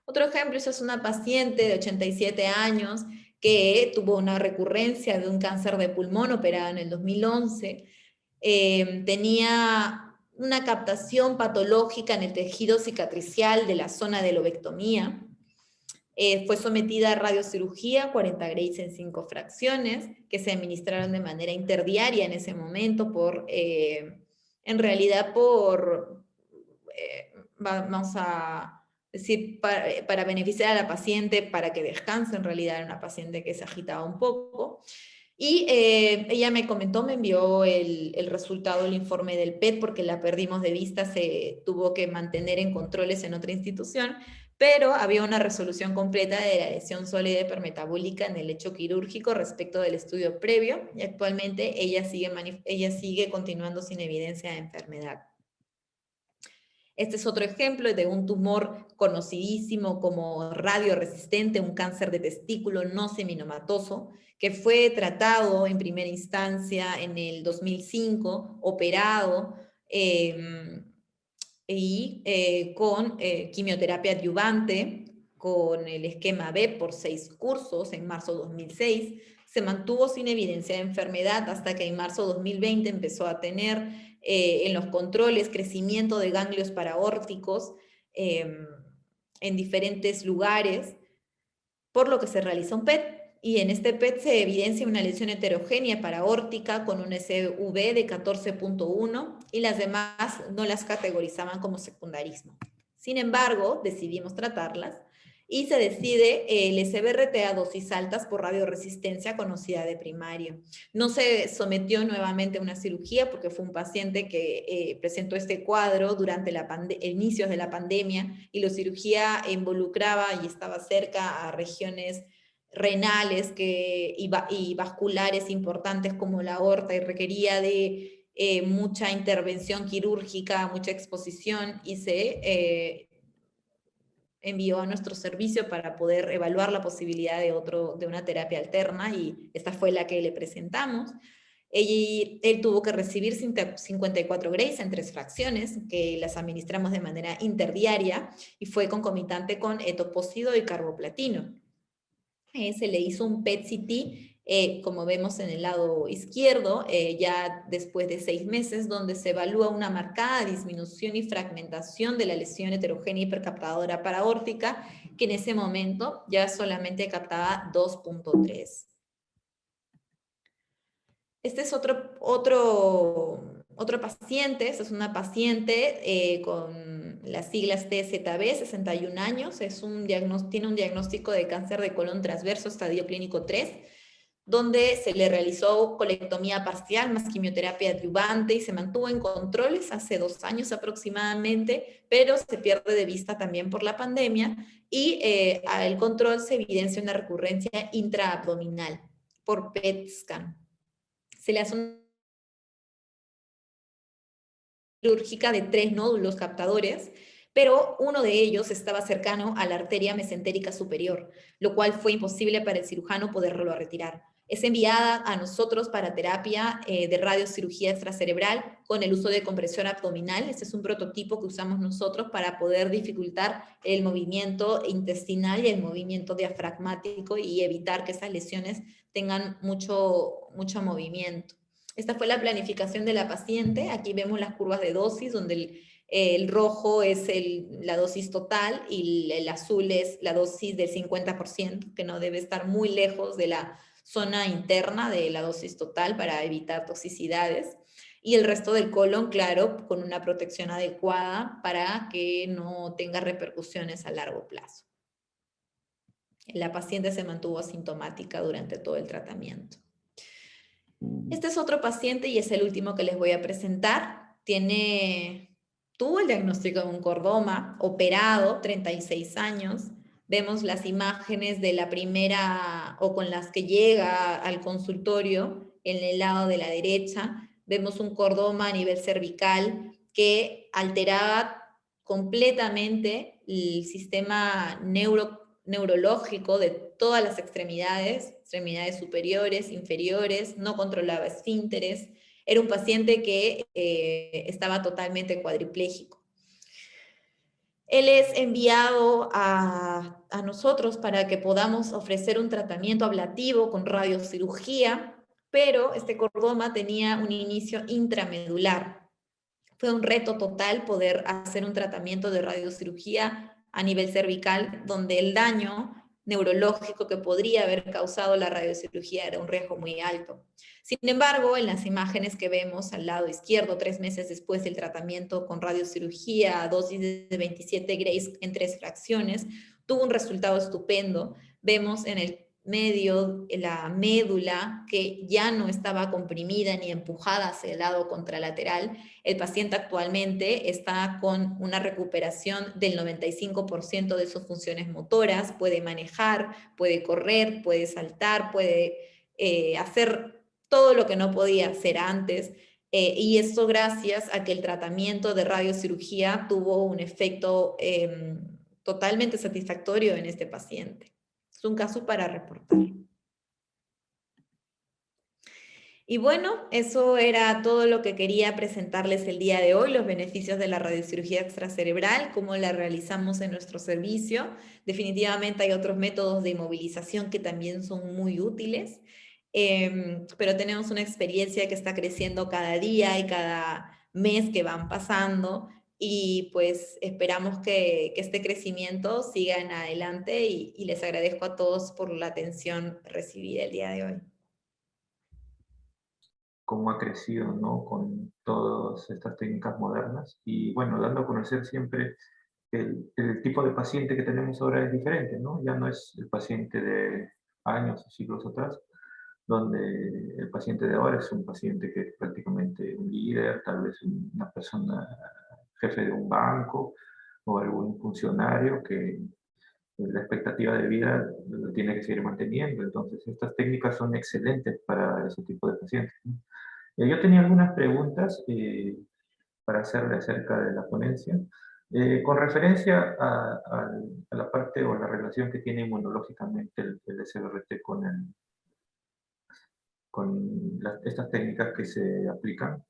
Otro ejemplo, esa es una paciente de 87 años que tuvo una recurrencia de un cáncer de pulmón operada en el 2011. Tenía una captación patológica en el tejido cicatricial de la zona de lobectomía. Fue sometida a radiocirugía, 40 grays en 5 fracciones, que se administraron de manera interdiaria en ese momento en realidad vamos a decir, para beneficiar a la paciente, para que descanse. En realidad era una paciente que se agitaba un poco. Y ella me comentó, me envió el resultado, el informe del PET, porque la perdimos de vista, se tuvo que mantener en controles en otra institución, pero había una resolución completa de la lesión sólida hipermetabólica en el lecho quirúrgico respecto del estudio previo, y actualmente ella sigue continuando sin evidencia de enfermedad. Este es otro ejemplo de un tumor conocidísimo como radioresistente, un cáncer de testículo no seminomatoso, que fue tratado en primera instancia en el 2005, operado con quimioterapia adyuvante con el esquema B por 6 cursos en marzo de 2006. Se mantuvo sin evidencia de enfermedad hasta que en marzo de 2020 empezó a tener en los controles crecimiento de ganglios paraórticos en diferentes lugares, por lo que se realiza un PET. Y en este PET se evidencia una lesión heterogénea paraórtica con un SV de 14.1 y las demás no las categorizaban como secundarismo. Sin embargo, decidimos tratarlas y se decide el SBRT a dosis altas por radioresistencia conocida de primario. No se sometió nuevamente a una cirugía porque fue un paciente que presentó este cuadro durante inicios de la pandemia y la cirugía involucraba y estaba cerca a regiones renales y vasculares importantes como la aorta y requería de mucha intervención quirúrgica, mucha exposición y se envió a nuestro servicio para poder evaluar la posibilidad de una terapia alterna y esta fue la que le presentamos. Él tuvo que recibir 54 Grays en 3 fracciones, que las administramos de manera interdiaria y fue concomitante con etoposído y carboplatino. Se le hizo un PET-CT, como vemos en el lado izquierdo, ya después de 6 meses, donde se evalúa una marcada disminución y fragmentación de la lesión heterogénea hipercaptadora paraórtica, que en ese momento ya solamente captaba 2.3. Este es otro paciente, esta es una paciente con las siglas TZB, 61 años, tiene un diagnóstico de cáncer de colon transverso, estadio clínico 3, donde se le realizó colectomía parcial más quimioterapia adyuvante y se mantuvo en controles hace 2 años aproximadamente, pero se pierde de vista también por la pandemia y al control se evidencia una recurrencia intraabdominal por PET scan. Se le hace una quirúrgica de 3 nódulos captadores, pero uno de ellos estaba cercano a la arteria mesentérica superior, lo cual fue imposible para el cirujano poderlo retirar. Es enviada a nosotros para terapia de radiocirugía extracerebral con el uso de compresión abdominal. Este es un prototipo que usamos nosotros para poder dificultar el movimiento intestinal y el movimiento diafragmático y evitar que esas lesiones tengan mucho movimiento. Esta fue la planificación de la paciente. Aquí vemos las curvas de dosis, donde el rojo es la dosis total y el azul es la dosis del 50%, que no debe estar muy lejos de la zona interna de la dosis total para evitar toxicidades. Y el resto del colon, claro, con una protección adecuada para que no tenga repercusiones a largo plazo. La paciente se mantuvo asintomática durante todo el tratamiento. Este es otro paciente y es el último que les voy a presentar. Tuvo el diagnóstico de un cordoma, operado, 36 años. Vemos las imágenes de la primera o con las que llega al consultorio en el lado de la derecha. Vemos un cordoma a nivel cervical que alteraba completamente el sistema neurológico de todas las extremidades superiores, inferiores, no controlaba esfínteres, era un paciente que estaba totalmente cuadripléjico. Él es enviado a nosotros para que podamos ofrecer un tratamiento ablativo con radiocirugía, pero este cordoma tenía un inicio intramedular. Fue un reto total poder hacer un tratamiento de radiocirugía a nivel cervical, donde el daño neurológico que podría haber causado la radiocirugía era un riesgo muy alto. Sin embargo, en las imágenes que vemos al lado izquierdo, 3 meses después del tratamiento con radiocirugía a dosis de 27 Grays en 3 fracciones, tuvo un resultado estupendo. Vemos en el medio la médula que ya no estaba comprimida ni empujada hacia el lado contralateral. El paciente actualmente está con una recuperación del 95% de sus funciones motoras, puede manejar, puede correr, puede saltar, puede hacer todo lo que no podía hacer antes, y esto gracias a que el tratamiento de radiocirugía tuvo un efecto totalmente satisfactorio en este paciente. Es un caso para reportar. Y bueno, eso era todo lo que quería presentarles el día de hoy, los beneficios de la radiocirugía extracerebral, cómo la realizamos en nuestro servicio. Definitivamente hay otros métodos de inmovilización que también son muy útiles, pero tenemos una experiencia que está creciendo cada día y cada mes que van pasando, y pues esperamos que este crecimiento siga en adelante, y les agradezco a todos por la atención recibida el día de hoy. Cómo ha crecido, ¿no? Con todas estas técnicas modernas y, bueno, dando a conocer siempre que el tipo de paciente que tenemos ahora es diferente, ¿no? Ya no es el paciente de años o siglos atrás, donde el paciente de ahora es un paciente que es prácticamente un líder, tal vez una persona, jefe de un banco o algún funcionario que la expectativa de vida lo tiene que seguir manteniendo. Entonces, estas técnicas son excelentes para ese tipo de pacientes, ¿no? Yo tenía algunas preguntas para hacerle acerca de la ponencia. Con referencia a la parte o la relación que tiene inmunológicamente el SBRT con estas técnicas que se aplican,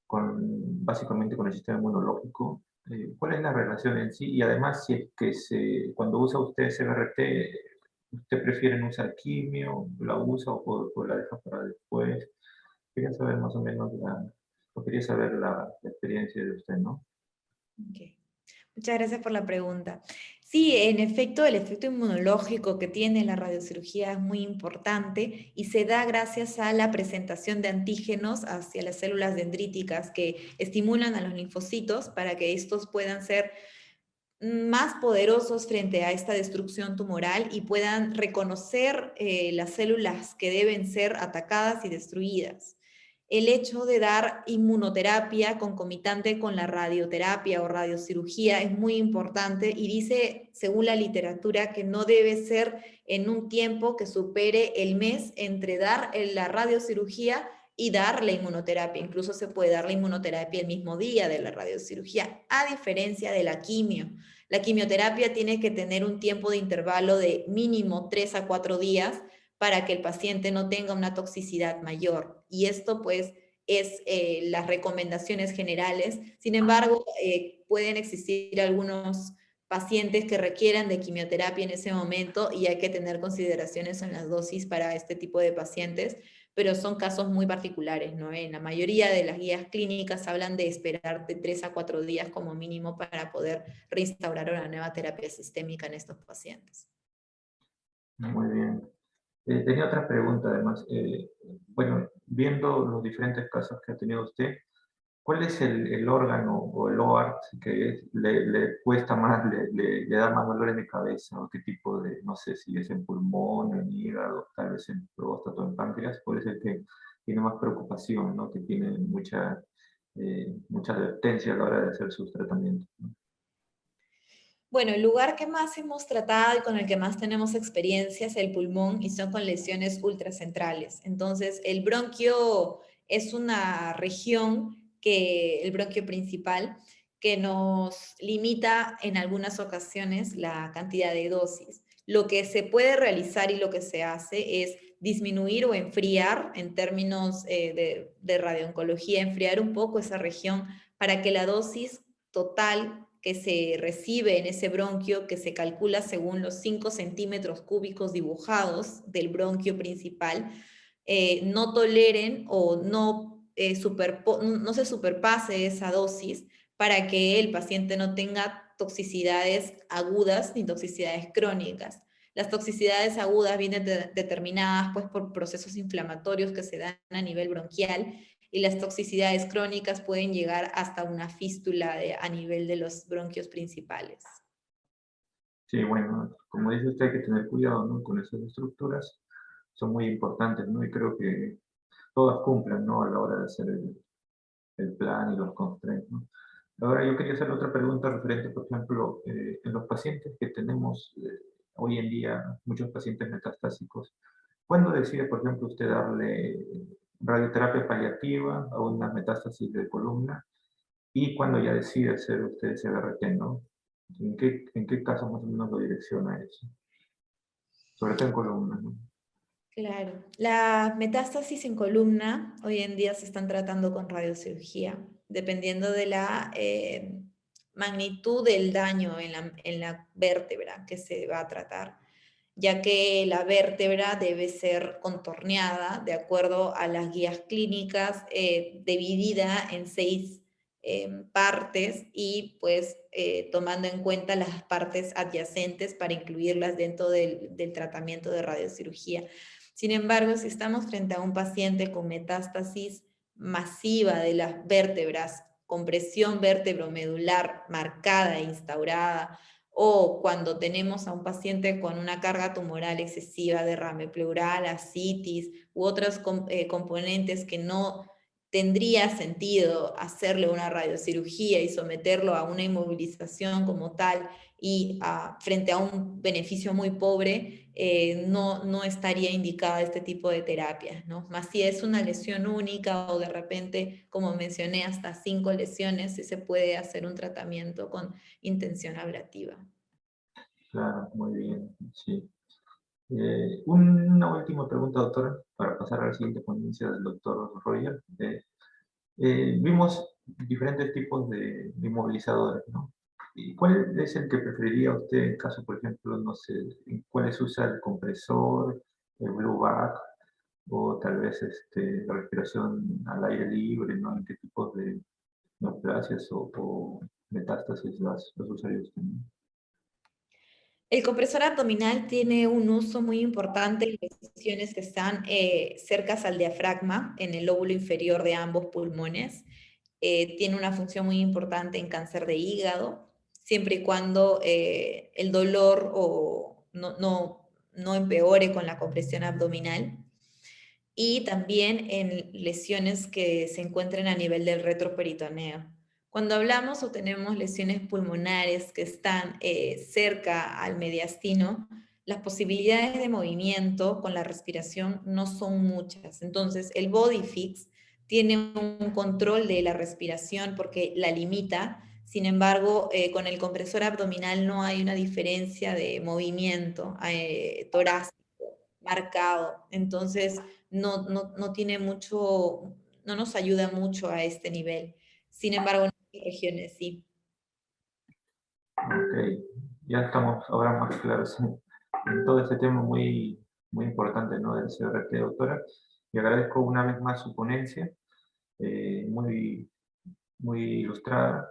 básicamente con el sistema inmunológico, ¿cuál es la relación en sí? Y además, si es que cuando usa usted SBRT, ¿usted prefiere no usar quimio, la usa o la deja para después? Quería saber más o menos o quería saber la experiencia de usted, ¿no? Ok. Muchas gracias por la pregunta. Sí, en efecto, el efecto inmunológico que tiene la radiocirugía es muy importante y se da gracias a la presentación de antígenos hacia las células dendríticas que estimulan a los linfocitos para que estos puedan ser más poderosos frente a esta destrucción tumoral y puedan reconocer las células que deben ser atacadas y destruidas. El hecho de dar inmunoterapia concomitante con la radioterapia o radiocirugía es muy importante, y dice, según la literatura, que no debe ser en un tiempo que supere el mes entre dar la radiocirugía y dar la inmunoterapia. Incluso se puede dar la inmunoterapia el mismo día de la radiocirugía, a diferencia de la quimio. La quimioterapia tiene que tener un tiempo de intervalo de mínimo 3 a 4 días para que el paciente no tenga una toxicidad mayor. Y esto pues es las recomendaciones generales. Sin embargo, pueden existir algunos pacientes que requieran de quimioterapia en ese momento, y hay que tener consideraciones en las dosis para este tipo de pacientes, pero son casos muy particulares, ¿no? En la mayoría de las guías clínicas hablan de esperar de 3 a 4 días como mínimo para poder reinstaurar una nueva terapia sistémica en estos pacientes. Muy bien. Tenía otra pregunta además. Bueno, viendo los diferentes casos que ha tenido usted, ¿cuál es el órgano o el OART que le cuesta más, le da más dolores de cabeza? ¿O qué tipo de, no sé si es en pulmón, en hígado, tal vez en próstata o en páncreas? ¿Cuál es el que tiene más preocupación, ¿no? Que tiene mucha advertencia a la hora de hacer sus tratamientos, ¿no? Bueno, el lugar que más hemos tratado y con el que más tenemos experiencia es el pulmón, y son con lesiones ultracentrales. Entonces, el bronquio es una región el bronquio principal, que nos limita en algunas ocasiones la cantidad de dosis. Lo que se puede realizar y lo que se hace es disminuir o enfriar, en términos de radiooncología, enfriar un poco esa región para que la dosis total que se recibe en ese bronquio, que se calcula según los 5 centímetros cúbicos dibujados del bronquio principal, no toleren o no se superpase esa dosis, para que el paciente no tenga toxicidades agudas ni toxicidades crónicas. Las toxicidades agudas vienen determinadas pues, por procesos inflamatorios que se dan a nivel bronquial, y las toxicidades crónicas pueden llegar hasta una fístula a nivel de los bronquios principales. Sí, bueno, como dice usted, hay que tener cuidado, ¿no? Con esas estructuras, son muy importantes, ¿no? Y creo que todas cumplen, ¿no? A la hora de hacer el plan y los constraints, ¿no? Ahora yo quería hacer otra pregunta referente, por ejemplo, en los pacientes que tenemos hoy en día, muchos pacientes metastásicos, ¿cuándo decide, por ejemplo, usted darle radioterapia paliativa a una metástasis de columna? ¿Y cuándo ya decide hacer usted ese BRT, no? ¿En qué caso más o menos lo direcciona eso? Sobre todo en columna, ¿no? Claro. Las metástasis en columna hoy en día se están tratando con radiocirugía, dependiendo de la magnitud del daño en la vértebra que se va a tratar, ya que la vértebra debe ser contorneada de acuerdo a las guías clínicas, dividida en 6 partes y pues tomando en cuenta las partes adyacentes para incluirlas dentro del tratamiento de radiocirugía. Sin embargo, si estamos frente a un paciente con metástasis masiva de las vértebras, compresión vértebromedular marcada e instaurada, o cuando tenemos a un paciente con una carga tumoral excesiva, derrame pleural, ascitis u otros componentes que no tendría sentido hacerle una radiocirugía y someterlo a una inmovilización como tal y frente a un beneficio muy pobre, no estaría indicada este tipo de terapias, ¿no? Más si es una lesión única o de repente, como mencioné, hasta 5 lesiones, sí se puede hacer un tratamiento con intención ablativa. Claro, muy bien, sí. Una última pregunta, doctora, para pasar a la siguiente ponencia del doctor Roger. Vimos diferentes tipos de inmovilizadores, ¿no? ¿Y cuál es el que preferiría usted en caso, por ejemplo, no sé, en cuáles usa el compresor, el blue back, o tal vez la respiración al aire libre, ¿no? ¿En qué tipos de neoplasias o metástasis los usaría usted, ¿no? El compresor abdominal tiene un uso muy importante en lesiones que están cerca al diafragma, en el lóbulo inferior de ambos pulmones. Tiene una función muy importante en cáncer de hígado, siempre y cuando el dolor no empeore con la compresión abdominal. Y también en lesiones que se encuentren a nivel del retroperitoneo. Cuando hablamos o tenemos lesiones pulmonares que están cerca al mediastino, las posibilidades de movimiento con la respiración no son muchas. Entonces, el body fix tiene un control de la respiración porque la limita. Sin embargo, con el compresor abdominal no hay una diferencia de movimiento torácico marcado. Entonces, no tiene mucho, no nos ayuda mucho a este nivel. Sin embargo, en otras regiones sí. Ok, ya estamos ahora más claros en todo este tema muy, muy importante, ¿no? Del CRT, doctora. Y agradezco una vez más su ponencia, muy, muy ilustrada,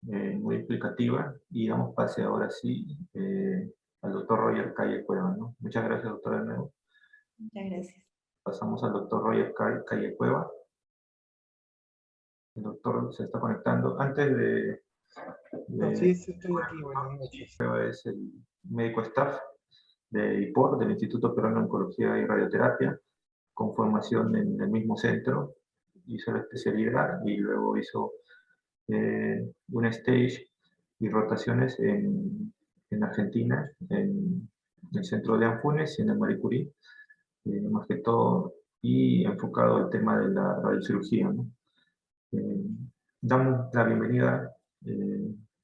muy explicativa, y damos pase ahora sí al doctor Roger Calle Cueva, ¿no? Muchas gracias, doctora, de nuevo. Muchas gracias. Pasamos al doctor Roger Calle Cueva. El doctor se está conectando. Antes No, de sí, sí, estoy aquí, buenas noches. Cueva es el médico staff de IPOR, del Instituto Peruano de Oncología y Radioterapia, con formación en el mismo centro. Hizo la especialidad y luego hizo un stage y rotaciones en Argentina, en el centro de Anfunes y en el Marie Curie, más que todo, y enfocado al tema de la radiocirugía, ¿no? Eh, Damos la bienvenida,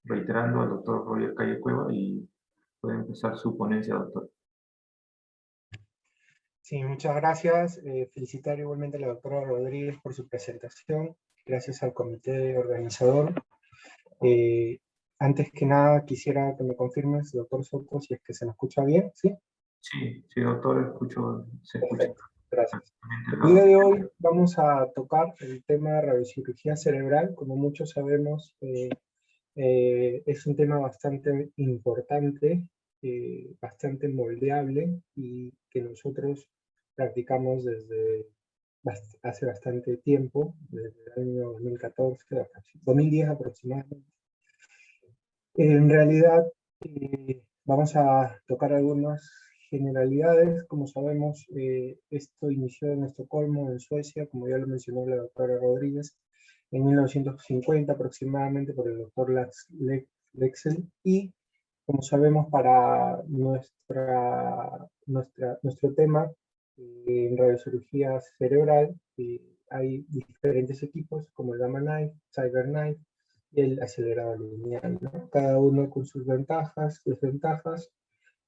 reiterando al doctor Roger Calle Cueva, y puede empezar su ponencia, doctor. Sí, muchas gracias. Felicitar igualmente a la doctora Rodríguez por su presentación. Gracias al comité organizador. Eh, Antes que nada, quisiera que me confirmes, doctor Soto, si es que se me escucha bien, ¿sí? Sí, sí, doctor, se escucha Perfecto, gracias. perfectamente El el día de audio. hoy vamos a tocar el tema de radiocirugía cerebral. Como muchos sabemos, es un tema bastante importante, bastante moldeable y que nosotros practicamos desde hace bastante tiempo, desde el año 2014, 2010 aproximadamente. En realidad, vamos a tocar algunas generalidades. Como sabemos, esto inició en Estocolmo, en Suecia, como ya lo mencionó la doctora Rodríguez, en 1950 aproximadamente por el doctor Lexel, y como sabemos para nuestro tema en radiocirugía cerebral, hay diferentes equipos como el Gamma Knife, CyberKnife y el acelerador lineal, ¿no? Cada uno con sus ventajas, desventajas,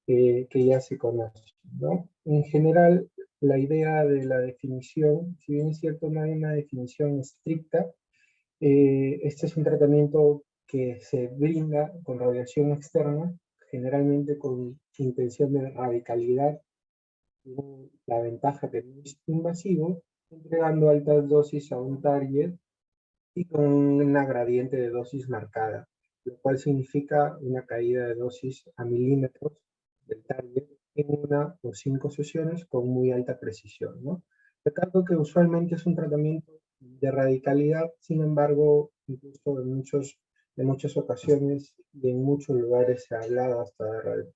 que ya se conocen, ¿no? En general, la idea de la definición, si bien es cierto no hay una definición estricta, este es un tratamiento que se brinda con radiación externa, generalmente con intención de radicalidad, la ventaja que no es invasivo, entregando altas dosis a un target y con una gradiente de dosis marcada, lo cual significa una caída de dosis a milímetros del target en 1 o 5 sesiones con muy alta precisión, ¿no? Recalco que usualmente es un tratamiento de radicalidad, sin embargo, incluso en muchas ocasiones y en muchos lugares se ha hablado hasta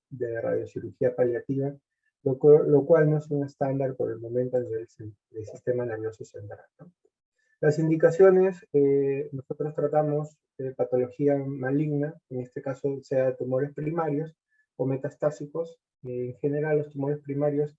de radiocirugía paliativa, lo cual no es un estándar por el momento a nivel del sistema nervioso central, ¿no? Las indicaciones, nosotros tratamos patología maligna, en este caso sea tumores primarios o metastásicos. En general los tumores primarios,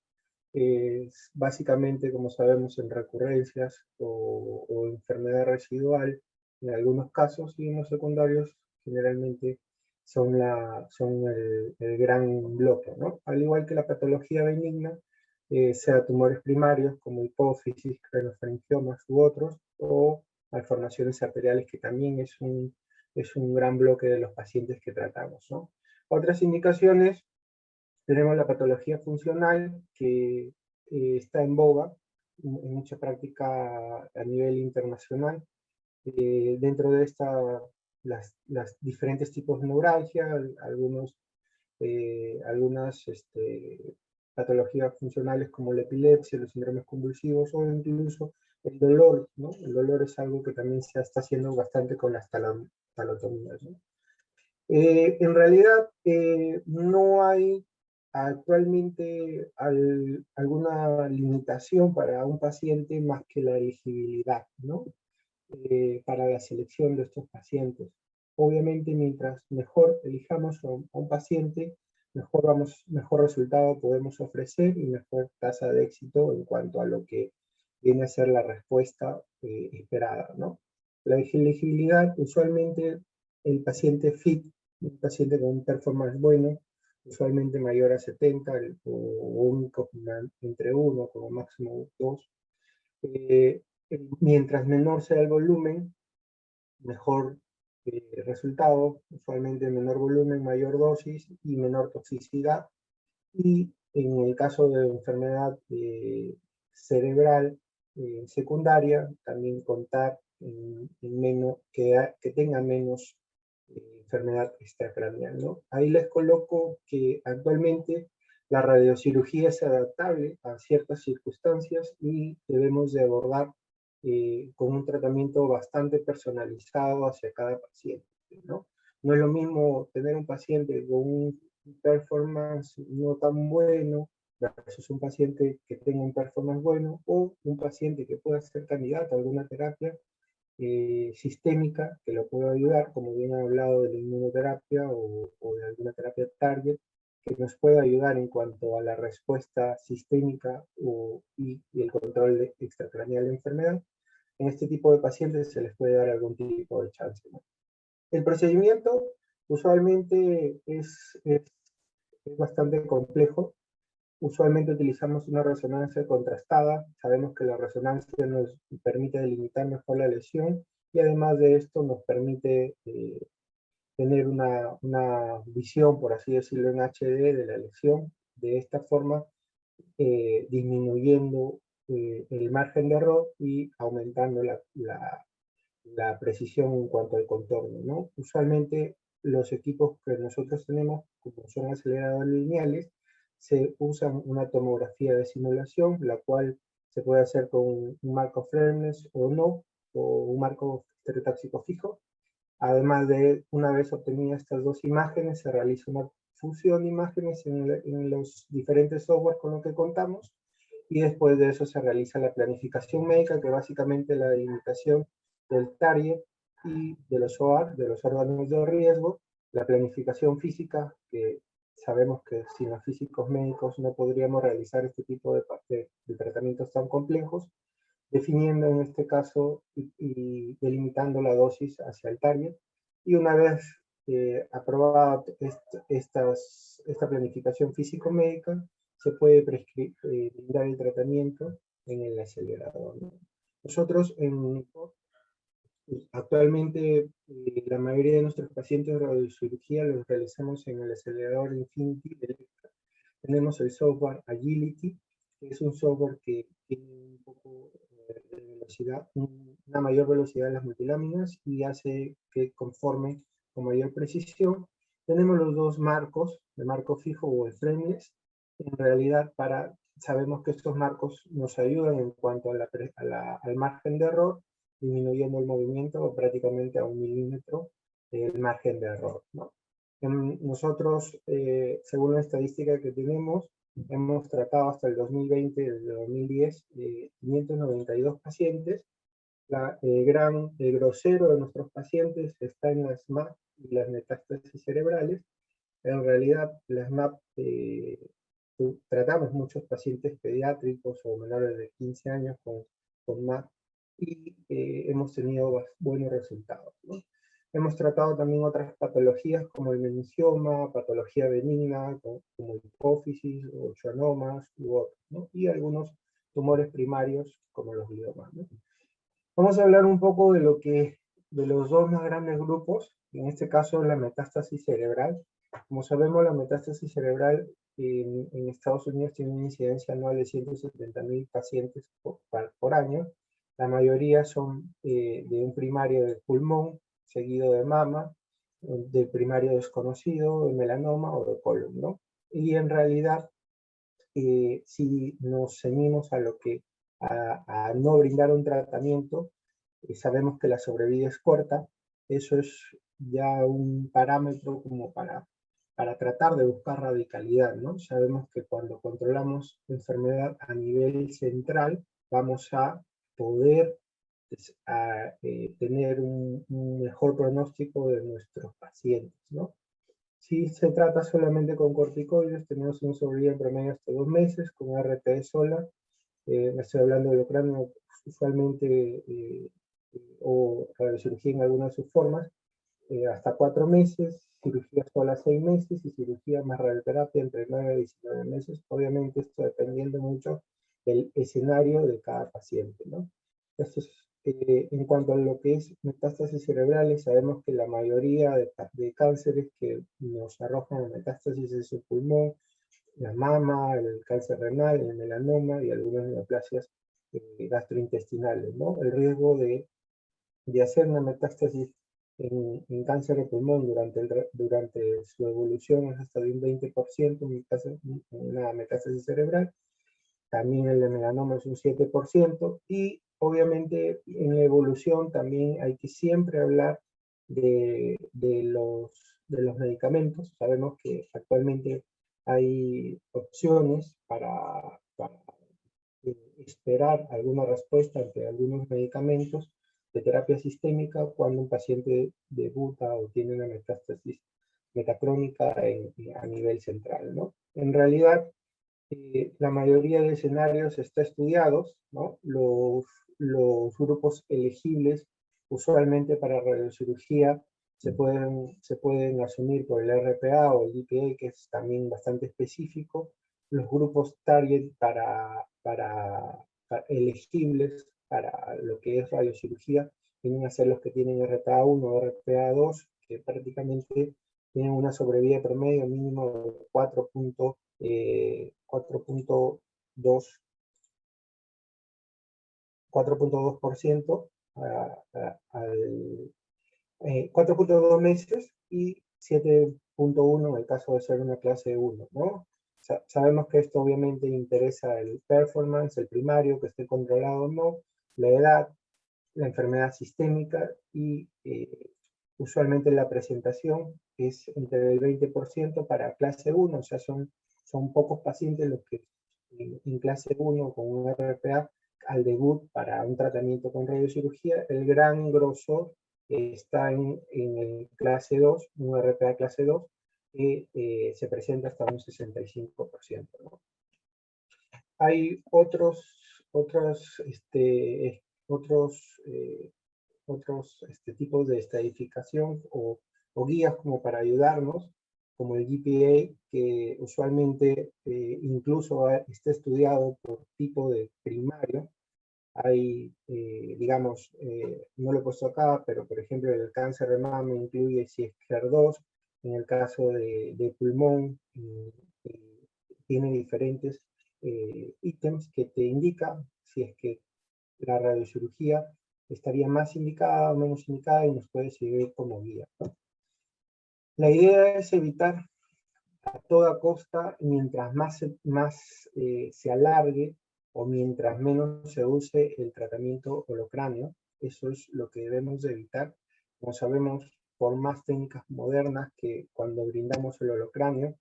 básicamente como sabemos en recurrencias o enfermedad residual en algunos casos, y en los secundarios generalmente son el gran bloque, ¿no? Al igual que la patología benigna, sea tumores primarios como hipófisis, crenofaringiomas u otros, o malformaciones arteriales, que también es un gran bloque de los pacientes que tratamos, ¿no? Otras indicaciones, tenemos la patología funcional, que está en boga en mucha práctica a nivel internacional. Dentro de esta, las diferentes tipos de neuralgia, algunas patologías funcionales como la epilepsia, los síndromes convulsivos o incluso el dolor, ¿no? El dolor es algo que también se está haciendo bastante con las talotomías, ¿no? En realidad no hay actualmente alguna limitación para un paciente más que la elegibilidad, ¿no? Para la selección de estos pacientes. Obviamente, mientras mejor elijamos a un paciente, mejor resultado podemos ofrecer y mejor tasa de éxito en cuanto a lo que viene a ser la respuesta esperada, ¿no? La elegibilidad, usualmente el paciente fit, un paciente con un performance bueno, usualmente mayor a 70 o único entre 1 como máximo 2, mientras menor sea el volumen, mejor resultado, usualmente menor volumen, mayor dosis y menor toxicidad. Y en el caso de enfermedad cerebral secundaria, también contar que tenga menos enfermedad extracranial, ¿no? Ahí les coloco que actualmente la radiocirugía es adaptable a ciertas circunstancias y debemos de abordar con un tratamiento bastante personalizado hacia cada paciente, ¿no? No es lo mismo tener un paciente con un performance no tan bueno versus un paciente que tenga un performance bueno, o un paciente que pueda ser candidato a alguna terapia sistémica que lo pueda ayudar, como bien he hablado de la inmunoterapia o de alguna terapia target, que nos pueda ayudar en cuanto a la respuesta sistémica y el control extracraneal de enfermedad. En este tipo de pacientes se les puede dar algún tipo de chance, ¿no? El procedimiento usualmente es bastante complejo. Usualmente utilizamos una resonancia contrastada. Sabemos que la resonancia nos permite delimitar mejor la lesión y además de esto nos permite tener una visión, por así decirlo, en HD de la lesión. De esta forma, disminuyendo el margen de error y aumentando la precisión en cuanto al contorno, ¿no? Usualmente los equipos que nosotros tenemos, como son aceleradores lineales, se usan una tomografía de simulación, la cual se puede hacer con un marco Fresnel o no, o un marco estereotáxico fijo. Además de, una vez obtenidas estas dos imágenes, se realiza una fusión de imágenes en los diferentes software con los que contamos, y después de eso se realiza la planificación médica, que básicamente es la delimitación del target y de los OAR, de los órganos de riesgo, la planificación física, que sabemos que sin los físicos médicos no podríamos realizar este tipo de tratamientos tan complejos, definiendo en este caso y delimitando la dosis hacia el target. Y una vez aprobada esta planificación físico-médica, se puede brindar el tratamiento en el acelerador, ¿no? Nosotros actualmente la mayoría de nuestros pacientes de radiocirugía los realizamos en el acelerador Infinity de Elekta. Tenemos el software Agility, que es un software que tiene un poco de velocidad, una mayor velocidad en las multiláminas y hace que conforme con mayor precisión. Tenemos los dos marcos, el marco fijo o el frameless. En realidad, sabemos que estos marcos nos ayudan en cuanto al margen de error, disminuyendo el movimiento prácticamente a 1 milímetro el margen de error, ¿no? Nosotros, según la estadística que tenemos, hemos tratado hasta el 2020, desde 2010, 592 pacientes. El grosero de nuestros pacientes está en las MAP y las metástasis cerebrales. En realidad, las MAP, tratamos muchos pacientes pediátricos o menores de 15 años con MAP y hemos tenido buenos resultados, ¿no? Hemos tratado también otras patologías como el meningioma, patología benigna como hipófisis o schwannomas u otros, ¿no? Y algunos tumores primarios como los gliomas, ¿no? Vamos a hablar un poco de los dos más grandes grupos, en este caso la metástasis cerebral. Como sabemos, la metástasis cerebral en Estados Unidos tiene una incidencia anual de 170.000 pacientes por año. La mayoría son de un primario del pulmón, seguido de mama, del primario desconocido, de melanoma o de colon, ¿no? Y en realidad, si nos ceñimos a no brindar un tratamiento, sabemos que la sobrevida es corta. Eso es ya un parámetro como para tratar de buscar radicalidad, ¿no? Sabemos que cuando controlamos la enfermedad a nivel central, vamos a poder tener un mejor pronóstico de nuestros pacientes, ¿no? Si se trata solamente con corticoides, tenemos una sobrevida en promedio hasta 2 meses, con RT sola. Me estoy hablando de cráneo usualmente, o radiocirugía en alguna de sus formas, hasta 4 meses, cirugía sola 6 meses y cirugía más radioterapia entre 9 y 19 meses. Obviamente esto dependiendo mucho del escenario de cada paciente, ¿no? Entonces, en cuanto a lo que es metástasis cerebrales, sabemos que la mayoría de cánceres que nos arrojan metástasis es el pulmón, la mama, el cáncer renal, el melanoma y algunas neoplasias gastrointestinales, ¿no? El riesgo de hacer una metástasis en cáncer de pulmón durante su evolución es hasta de un 20%, una metástasis cerebral. También el de melanoma es un 7%, y obviamente en la evolución también hay que siempre hablar de los medicamentos. Sabemos que actualmente hay opciones para esperar alguna respuesta ante algunos medicamentos de terapia sistémica cuando un paciente debuta o tiene una metástasis metacrónica a nivel central, ¿no? En realidad, la mayoría de escenarios está estudiados, ¿no? Los grupos elegibles usualmente para radiocirugía se pueden asumir por el RPA o el DPA, que es también bastante específico. Los grupos target para elegibles para lo que es radiocirugía vienen a ser los que tienen RPA1 o RPA2, que prácticamente tienen una sobrevida promedio mínimo de 4.2%, 4.2 meses y 7.1 en el caso de ser una clase 1, ¿no? Sabemos que esto obviamente interesa el performance, el primario, que esté controlado o no, la edad, la enfermedad sistémica y usualmente la presentación es entre el 20% para clase 1, o sea, son pocos pacientes los que en clase 1 con un RPA al debut para un tratamiento con radiocirugía. El gran grosor está en el clase 2, un RPA clase 2, que se presenta hasta un 65%, ¿no? Hay otros tipos de estadificación o guías como para ayudarnos como el GPA, que usualmente incluso está estudiado por tipo de primario. Hay, digamos, no lo he puesto acá, pero por ejemplo el cáncer de mama incluye si es HER2, en el caso de pulmón tiene diferentes ítems que te indican si es que la radiocirugía estaría más indicada o menos indicada y nos puede servir como guía, ¿no? La idea es evitar a toda costa, mientras más se alargue o mientras menos se use el tratamiento holocráneo. Eso es lo que debemos de evitar. Como sabemos, por más técnicas modernas que cuando brindamos el holocráneo,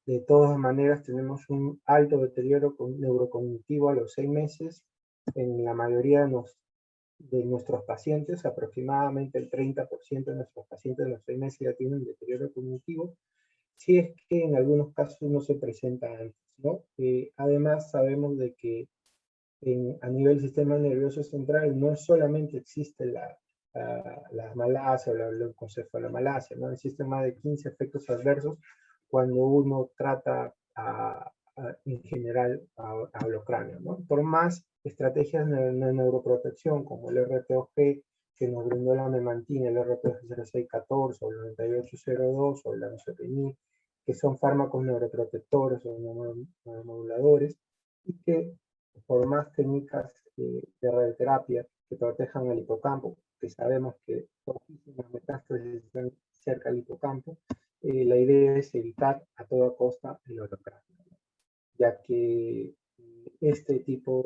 de todas maneras tenemos un alto deterioro neurocognitivo a los 6 meses. En la mayoría de nuestros pacientes, aproximadamente el 30% de nuestros pacientes a los 6 meses ya tienen deterioro cognitivo, si es que en algunos casos no se presenta antes, ¿no? Además sabemos de que a nivel del sistema nervioso central no solamente existe la malasia o la leucoencefalomalacia, ¿no? Existen más de 15 efectos adversos cuando uno trata en general a holocráneo, ¿no? Por más estrategias de neuroprotección como el RTOG que nos brindó la memantina, el RTOG0614 o el 9802 o el anzopimib, que son fármacos neuroprotectores o neuromoduladores, y que por más técnicas de radioterapia que protejan el hipocampo, que sabemos que poquísimas metástasis están cerca del hipocampo, la idea es evitar a toda costa el holocráneo, ya que este tipo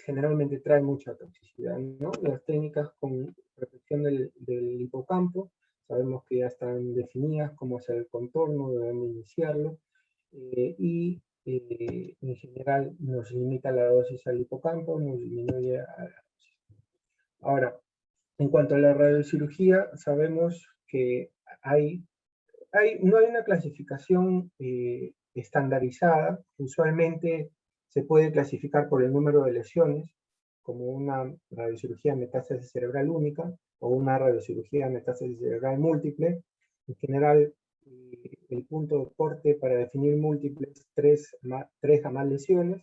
generalmente trae mucha toxicidad, ¿no? Las técnicas con protección del hipocampo, sabemos que ya están definidas cómo hacer el contorno, deben iniciarlo, y en general nos limita la dosis al hipocampo, nos disminuye a la dosis. Ahora, en cuanto a la radiocirugía, sabemos que no hay una clasificación estandarizada. Usualmente se puede clasificar por el número de lesiones, como una radiocirugía metástasis cerebral única o una radiocirugía metástasis cerebral múltiple. En general, el punto de corte para definir múltiples, 3 a más lesiones.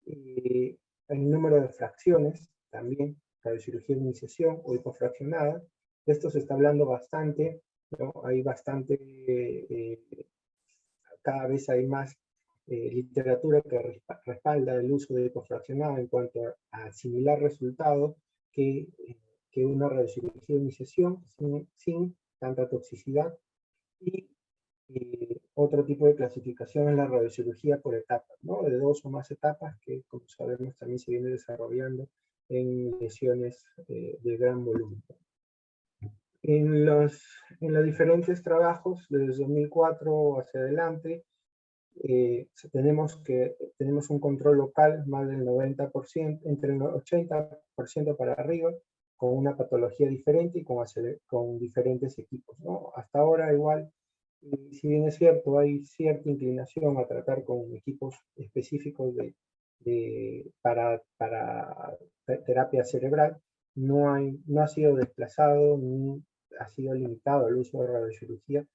El número de fracciones, también, radiocirugía de iniciación o hipofraccionada. De esto se está hablando bastante, ¿no? Hay bastante, cada vez hay más literatura que respalda el uso de hipofraccionada en cuanto a similar resultado que una radiocirugía de iniciación sin tanta toxicidad. Y otro tipo de clasificación es la radiocirugía por etapas, ¿no? De 2 o más etapas que, como sabemos, también se viene desarrollando en lesiones de gran volumen. En los diferentes trabajos, desde 2004 hacia adelante, tenemos un control local más del 90%, entre el 80% para arriba, con una patología diferente y con diferentes equipos, ¿no? Hasta ahora igual, si bien es cierto, hay cierta inclinación a tratar con equipos específicos para terapia cerebral, no ha sido desplazado ni ha sido limitado el uso de radiocirugía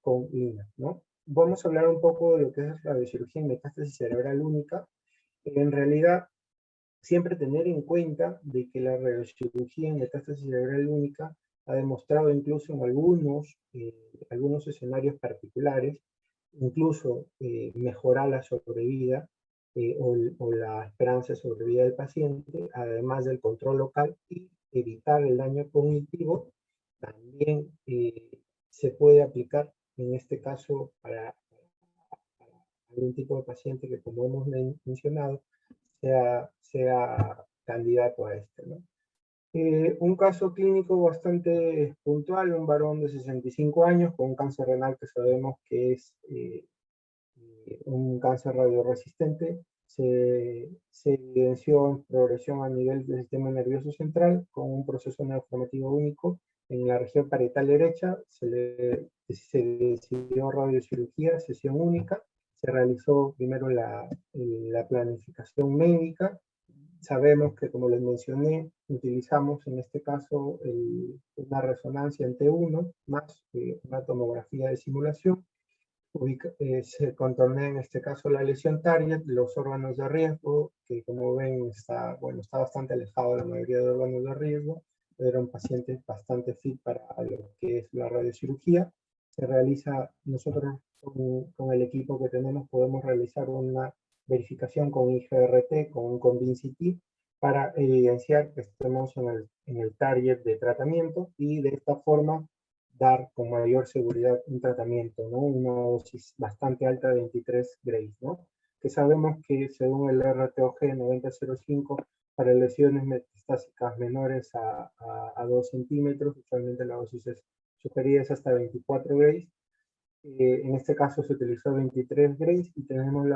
con INA, ¿no? Vamos a hablar un poco de lo que es radiocirugía en metástasis cerebral única. En realidad, siempre tener en cuenta de que la radiocirugía en metástasis cerebral única ha demostrado incluso en algunos escenarios particulares, incluso mejorar la sobrevida o la esperanza de sobrevida del paciente, además del control local y evitar el daño cognitivo. También se puede aplicar en este caso para algún tipo de paciente que, como hemos mencionado, sea candidato a este, ¿no? Un caso clínico bastante puntual, un varón de 65 años con un cáncer renal que sabemos que es un cáncer radioresistente. Se evidenció en progresión a nivel del sistema nervioso central con un proceso neoinflamatorio único en la región parietal derecha. Se decidió radiocirugía, sesión única. Se realizó primero la planificación médica, sabemos que, como les mencioné, utilizamos en este caso una resonancia en T1 más una tomografía de simulación. Se contornea en este caso la lesión target, los órganos de riesgo, que como ven está bastante alejado de la mayoría de órganos de riesgo. Era un paciente bastante fit para lo que es la radiocirugía. Se realiza, nosotros con el equipo que tenemos podemos realizar una verificación con IGRT, con un ConvinCT, para evidenciar que estemos en el target de tratamiento, y de esta forma dar con mayor seguridad un tratamiento, ¿no? Una dosis bastante alta de 23 Grays, ¿no? Que sabemos que según el RTOG 9005, para lesiones metastásicas menores a 2 centímetros, usualmente la dosis sugerida es hasta 24 Grays. En este caso se utilizó 23 Grays, y tenemos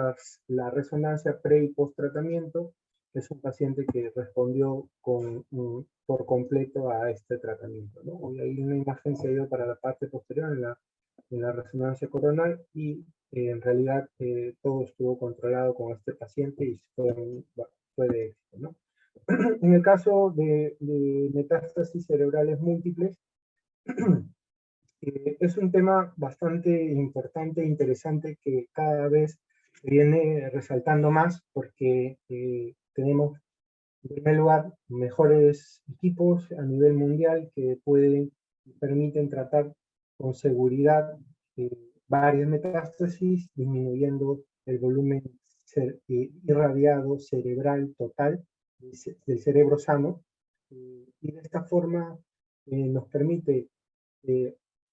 la resonancia pre y post tratamiento. Es un paciente que respondió por completo a este tratamiento, ¿no? Y ahí una imagen se dio para la parte posterior en la resonancia coronal, y en realidad todo estuvo controlado con este paciente y fue de éxito, ¿no? En el caso de metástasis cerebrales múltiples, es un tema bastante importante e interesante que cada vez viene resaltando más, porque tenemos, en primer lugar, mejores equipos a nivel mundial que permiten tratar con seguridad varias metástasis, disminuyendo el volumen irradiado cerebral total del cerebro sano, y de esta forma nos permite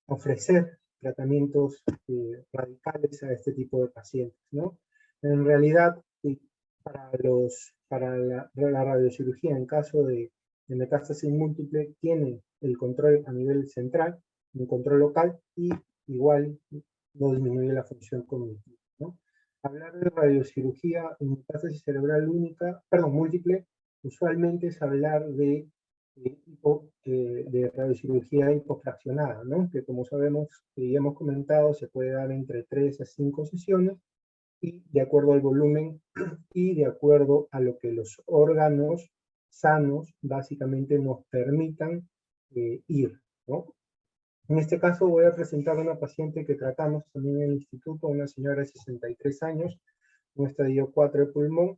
ofrecer tratamientos radicales a este tipo de pacientes, ¿no? En realidad, para la radiocirugía, en caso de metástasis múltiple, tiene el control a nivel central, un control local, y igual no disminuye la función cognitiva, ¿no? Hablar de radiocirugía en metástasis cerebral múltiple, usualmente es hablar de radiocirugía hipofraccionada, ¿no? Que, como sabemos y ya hemos comentado, se puede dar entre 3 a 5 sesiones, y de acuerdo al volumen y de acuerdo a lo que los órganos sanos básicamente nos permitan ir, ¿no? En este caso voy a presentar a una paciente que tratamos también en el instituto, una señora de 63 años, un estadio 4 de pulmón.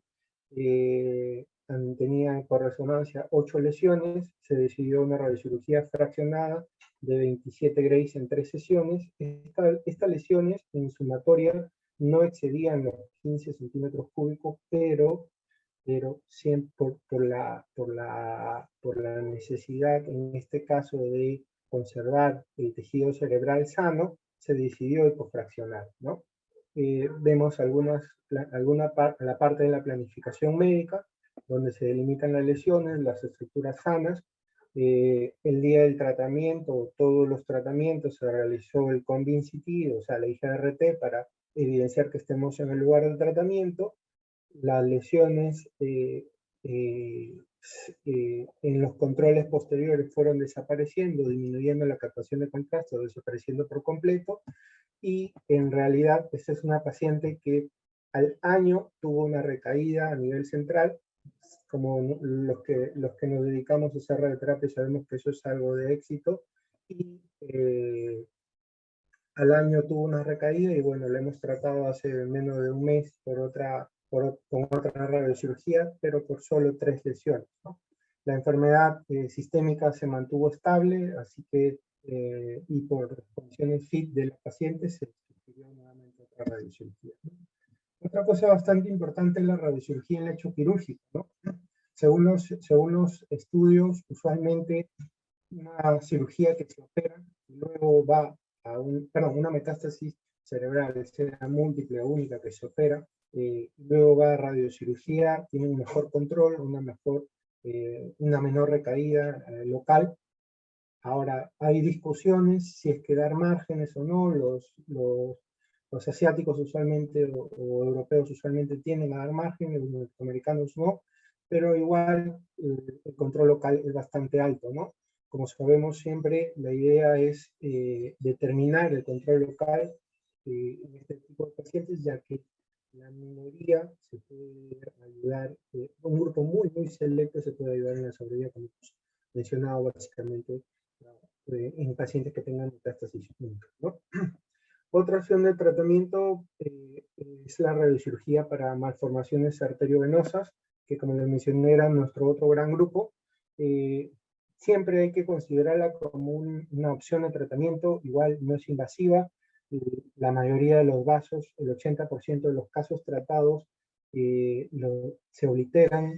Tenía por resonancia 8 lesiones. Se decidió una radiocirugía fraccionada de 27 Grays en 3 sesiones. Estas lesiones en sumatoria no excedían los 15 centímetros cúbicos, pero siempre por la necesidad, en este caso, de conservar el tejido cerebral sano, se decidió hipofraccionar, ¿no? Vemos la parte de la planificación médica, donde se delimitan las lesiones, las estructuras sanas. El día del tratamiento, todos los tratamientos, se realizó el ConvinCT, o sea, la IGRT, para evidenciar que estemos en el lugar del tratamiento. Las lesiones en los controles posteriores fueron desapareciendo, disminuyendo la captación de contraste o desapareciendo por completo, y en realidad esta es una paciente que al año tuvo una recaída a nivel central. Como los que nos dedicamos a hacer radioterapia sabemos que eso es algo de éxito, y al año tuvo una recaída, y bueno, la hemos tratado hace menos de un mes con otra radiocirugía, pero por solo 3 lesiones, ¿no? La enfermedad sistémica se mantuvo estable, así que, y por condiciones fit de los pacientes, se sugirió nuevamente otra radiocirugía, ¿no? Otra cosa bastante importante es la radiocirugía en lecho quirúrgico, ¿no? Según los estudios, usualmente una cirugía que se opera y luego va a una metástasis cerebral, sea múltiple o única, que se opera, luego va a radiocirugía, tiene un mejor control, una menor recaída local. Ahora, hay discusiones si es que dar márgenes o no. Los asiáticos usualmente, o europeos usualmente, tienden a dar márgenes, los norteamericanos no, pero igual el control local es bastante alto, ¿no? Como sabemos, siempre la idea es determinar el control local en este tipo de pacientes, ya que la minoría se puede ayudar, un grupo muy, muy selecto se puede ayudar en la sobrevida, como hemos mencionado básicamente, en pacientes que tengan metástasis única, ¿no? Otra opción de tratamiento es la radiocirugía para malformaciones arteriovenosas, que como les mencioné era nuestro otro gran grupo. Siempre hay que considerarla como una opción de tratamiento, igual no es invasiva. La mayoría de los vasos, el 80% de los casos tratados, se obliteran,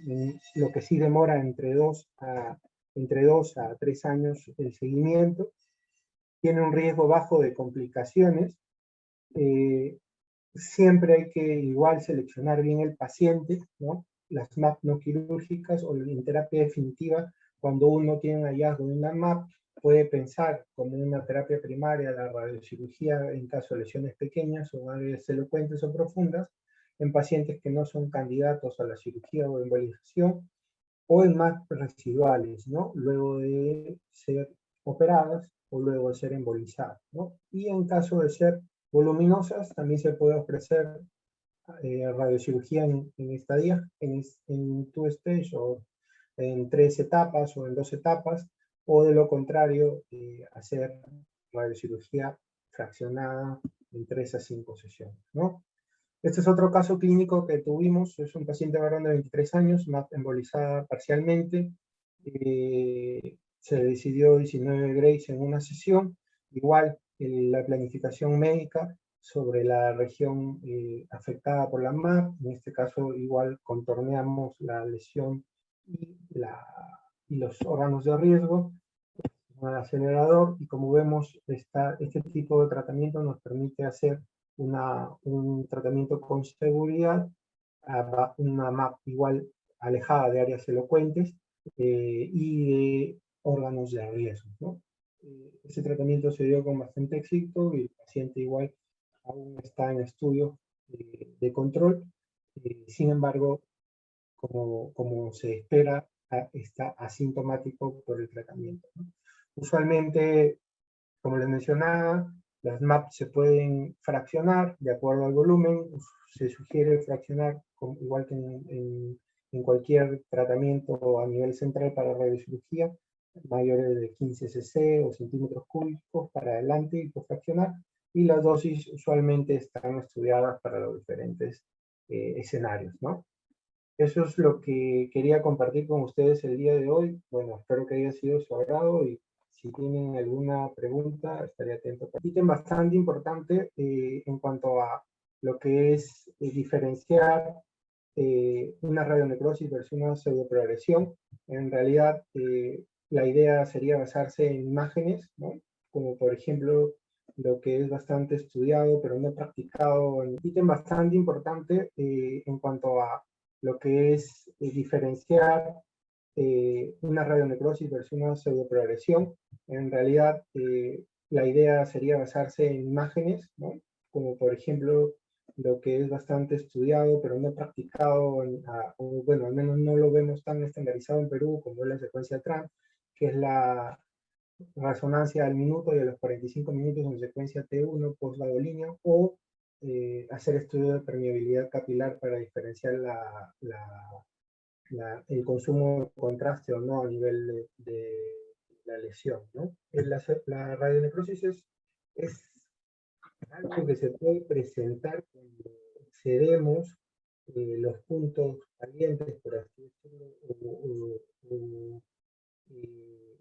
lo que sí demora entre 2 a 3 años el seguimiento. Tiene un riesgo bajo de complicaciones. Siempre hay que igual seleccionar bien el paciente, ¿no? Las MAP no quirúrgicas o en terapia definitiva, cuando uno tiene un hallazgo de una MAP, puede pensar como una terapia primaria la radiocirugía en caso de lesiones pequeñas o áreas elocuentes o profundas, en pacientes que no son candidatos a la cirugía o embolización, o en MAP residuales, ¿no? Luego de ser operadas o luego de ser embolizadas, ¿no? Y en caso de ser voluminosas, también se puede ofrecer radiocirugía en estadía, en 2 stage o en 3 etapas o en 2 etapas, o de lo contrario, hacer radiocirugía fraccionada en 3 a 5 sesiones, ¿no? Este es otro caso clínico que tuvimos, es un paciente varón de 23 años, MAP embolizada parcialmente, se decidió 19 Grace en una sesión, igual la planificación médica sobre la región afectada por la MAP, en este caso igual contorneamos la lesión y los órganos de riesgo, con el acelerador, y como vemos, este tipo de tratamiento nos permite hacer un tratamiento con seguridad, una MAP igual alejada de áreas elocuentes y de órganos de riesgo, ¿no? Ese tratamiento se dio con bastante éxito y el paciente igual aún está en estudio de control. Sin embargo, como se espera, está asintomático por el tratamiento, ¿no? Usualmente, como les mencionaba, las MAP se pueden fraccionar de acuerdo al volumen. Se sugiere fraccionar, igual que en cualquier tratamiento a nivel central para radiocirugía, mayores de 15 cc o centímetros cúbicos para adelante y por fraccionar. Y las dosis usualmente están estudiadas para los diferentes escenarios, ¿no? Eso es lo que quería compartir con ustedes el día de hoy. Bueno, espero que haya sido de su agrado y si tienen alguna pregunta, estaré atento. Un ítem bastante importante en cuanto a lo que es diferenciar una radionecrosis versus una pseudoprogresión. En realidad, la idea sería basarse en imágenes, ¿no? Como por ejemplo lo que es bastante estudiado, pero no practicado. Un ítem bastante importante en cuanto a lo que es diferenciar una radionecrosis versus una pseudoprogresión. En realidad, la idea sería basarse en imágenes, ¿no? Como por ejemplo lo que es bastante estudiado, pero no practicado, o bueno, al menos no lo vemos tan estandarizado en Perú como es la secuencia TRAN, que es la resonancia al minuto y a los 45 minutos en secuencia T1 post-gadolíneo, o hacer estudio de permeabilidad capilar para diferenciar el consumo de contraste o no a nivel de la lesión, ¿no? La radionecrosis es algo que se puede presentar cuando cedemos los puntos calientes, por así decirlo, eh,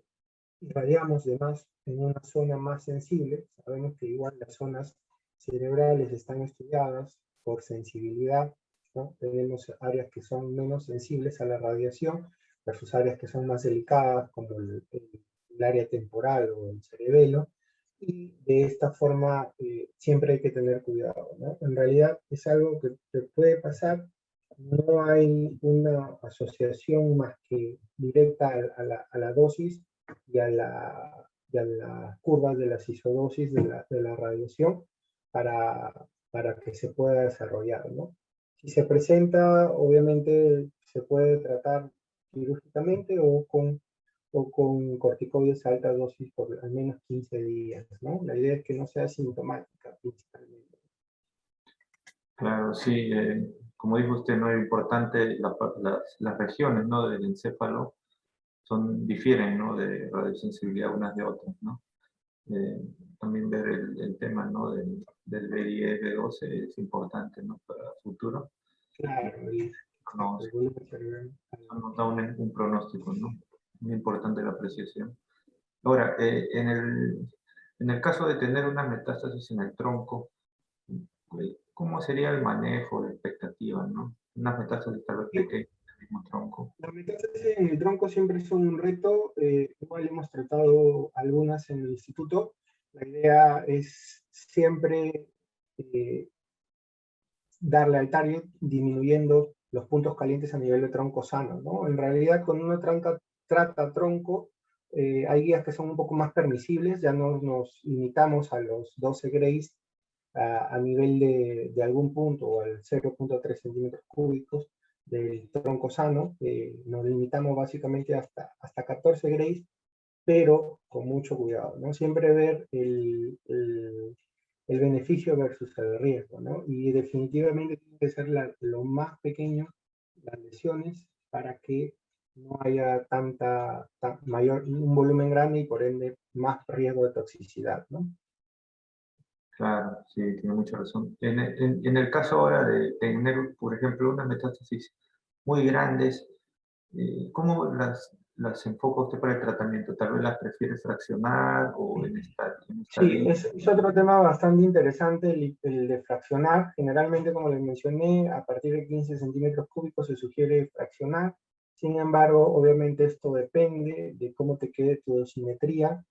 irradiamos de más en una zona más sensible. Sabemos que igual las zonas cerebrales están estudiadas por sensibilidad, ¿no? Tenemos áreas que son menos sensibles a la radiación versus áreas que son más delicadas, como el área temporal o el cerebelo, y de esta forma siempre hay que tener cuidado, ¿no? En realidad es algo que puede pasar, no hay una asociación más que directa a la dosis y a las curvas de las isodosis de la radiación para que se pueda desarrollar, ¿no? Si se presenta, obviamente se puede tratar quirúrgicamente o con corticoides a alta dosis por al menos 15 días, ¿no? La idea es que no sea sintomática principalmente. Claro, sí, como dijo usted, ¿no? Es importante las regiones, ¿no? Del encéfalo difieren, ¿no? De radiosensibilidad unas de otras, ¿no? También ver el tema, ¿no? Del B10, B12 es importante, ¿no? Para el futuro. Claro, exacto, el volumen cerebral. Nos da un pronóstico, ¿no? Muy importante la apreciación. Ahora, en el caso de tener una metástasis en el tronco, ¿cómo sería el manejo, la expectativa, ¿no? Una metástasis tal vez pequeña en el mismo tronco. Las metástasis en el tronco siempre son un reto, igual hemos tratado algunas en el instituto. La idea es siempre darle al target disminuyendo los puntos calientes a nivel de tronco sano, ¿no? En realidad, cuando uno trata tronco, hay guías que son un poco más permisibles, ya no nos limitamos a los 12 grays a nivel de algún punto o al 0.3 centímetros cúbicos del tronco sano, nos limitamos básicamente hasta 14 grays, pero con mucho cuidado, ¿no? Siempre ver el beneficio versus el riesgo, ¿no? Y definitivamente tiene que ser lo más pequeño las lesiones para que no haya un volumen grande y por ende más riesgo de toxicidad, ¿no? Claro, sí, tiene mucha razón. En el caso ahora de tener, por ejemplo, unas metástasis muy grandes, ¿cómo las enfoca usted para el tratamiento? ¿Tal vez las prefiere fraccionar o en Sí, estadio? es otro tema bastante interesante el de fraccionar. Generalmente, como les mencioné, a partir de 15 centímetros cúbicos se sugiere fraccionar. Sin embargo, obviamente esto depende de cómo te quede tu dosimetría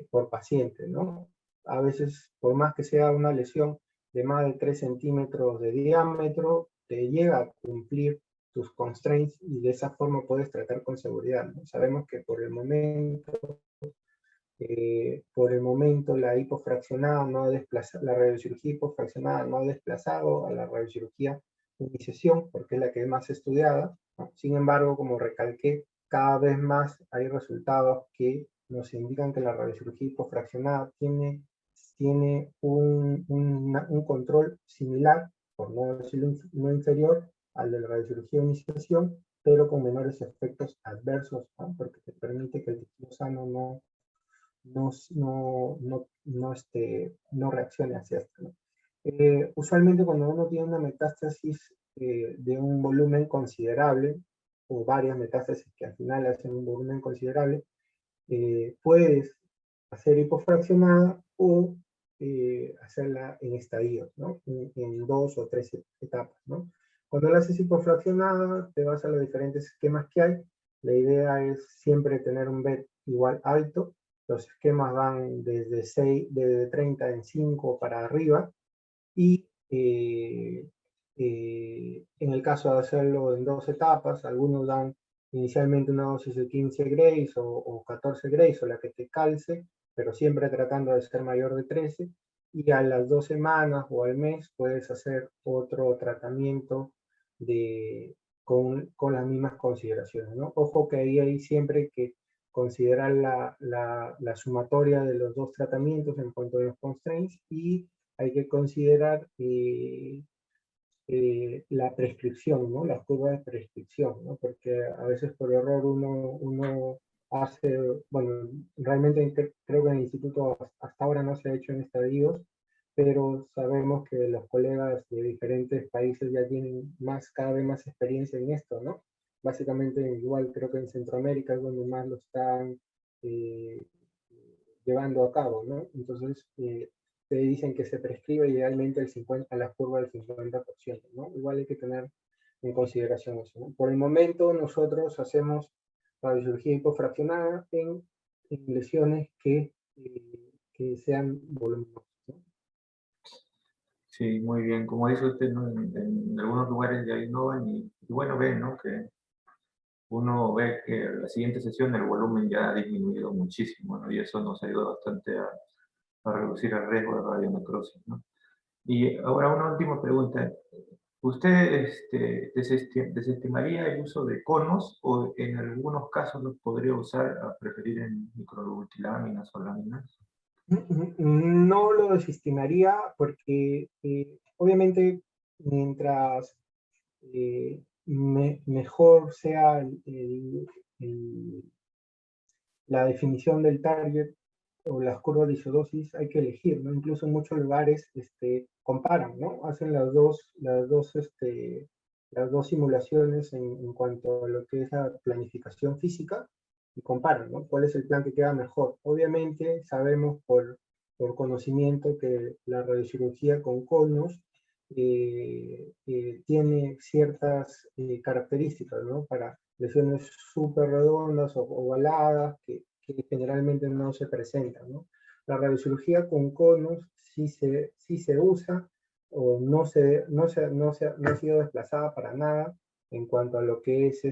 por paciente, ¿no? A veces, por más que sea una lesión de más de 3 centímetros de diámetro, te llega a cumplir tus constraints y de esa forma puedes tratar con seguridad, ¿no? Sabemos que por el momento la hipofraccionada no ha desplazado, la radiocirugía hipofraccionada no ha desplazado a la radiocirugía de iniciación, porque es la que es más estudiada, ¿no? Sin embargo, como recalqué, cada vez más hay resultados que nos indican que la radiocirugía hipofraccionada tiene un control similar, por no decirlo no inferior, al de la radiocirugía de iniciación, pero con menores efectos adversos, ¿no? Porque te permite que el tejido sano no reaccione hacia esto, ¿no? Usualmente cuando uno tiene una metástasis de un volumen considerable, o varias metástasis que al final hacen un volumen considerable, puedes hacer hipofraccionada o hacerla en estadios, ¿no? En 2 o 3 etapas, ¿no? Cuando la haces hipofraccionada, te vas a los diferentes esquemas que hay. La idea es siempre tener un BET igual alto. Los esquemas van desde 30 en 5 para arriba. Y en el caso de hacerlo en 2 etapas, algunos dan inicialmente una dosis de 15 grays o 14 grays o la que te calce, pero siempre tratando de ser mayor de 13, y a las 2 semanas o al mes puedes hacer otro tratamiento con las mismas consideraciones, ¿no? Ojo que ahí hay siempre que considerar la sumatoria de los dos tratamientos en cuanto a los constraints, y hay que considerar la prescripción, ¿no? Las curvas de prescripción, ¿no? Porque a veces por error uno hace, bueno, realmente creo que en el instituto hasta ahora no se ha hecho en estadios, pero sabemos que los colegas de diferentes países ya tienen cada vez más experiencia en esto, ¿no? Básicamente igual creo que en Centroamérica es donde más lo están eh, llevando a cabo, ¿no? Entonces, te dicen que se prescribe idealmente a la curva del 50%, ¿no? Igual hay que tener en consideración eso, ¿no? Por el momento nosotros hacemos radiocirugía hipofraccionada en lesiones que sean voluminosas, ¿no? Sí, muy bien. Como dice usted, ¿no? En algunos lugares ya innovan y bueno, ven, ¿no? Que uno ve que la siguiente sesión el volumen ya ha disminuido muchísimo, ¿no? Y eso nos ayuda bastante a reducir el riesgo de radionecrosis, ¿no? Y ahora una última pregunta. ¿Usted desestimaría el uso de conos o en algunos casos los podría usar a preferir en microductiláminas o láminas? No lo desestimaría porque obviamente mientras mejor sea la definición del target o las curvas de isodosis, hay que elegir, ¿no? Incluso en muchos lugares comparan, ¿no? Hacen las dos simulaciones en cuanto a lo que es la planificación física y comparan, ¿no? ¿Cuál es el plan que queda mejor? Obviamente sabemos por conocimiento que la radiocirugía con conos tiene ciertas características, ¿no? Para lesiones súper redondas o ovaladas que generalmente no se presentan, ¿no? La radiocirugía con conos sí se usa o no ha sido desplazada para nada en cuanto a lo que es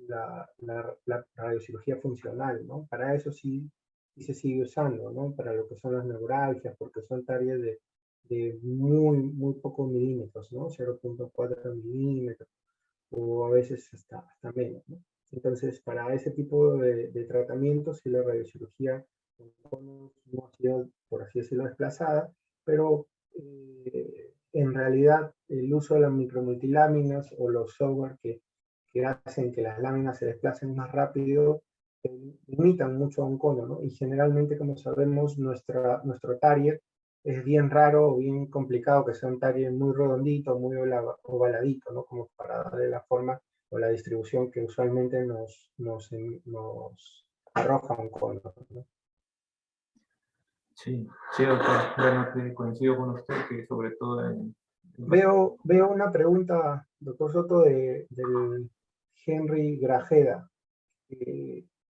la radiocirugía funcional, ¿no? Para eso sí se sigue usando, ¿no? Para lo que son las neuralgias, porque son tareas de muy pocos milímetros, ¿no? 0.4 milímetros, o a veces hasta menos, ¿no? Entonces, para ese tipo de tratamientos, sí la radiocirugía no ha sido, por así decirlo, desplazada, pero en realidad el uso de las micromultiláminas o los software que hacen que las láminas se desplacen más rápido, limitan mucho a un cono, ¿no? Y generalmente, como sabemos, nuestro target es bien raro o bien complicado que sea un target muy redondito, muy ovaladito, ¿no? Como para darle la forma o la distribución que usualmente nos arroja un cono, ¿no? Sí, sí, doctor. Bueno, coincido con usted que sobre todo en... Veo una pregunta, doctor Soto, del Henry Grajeda,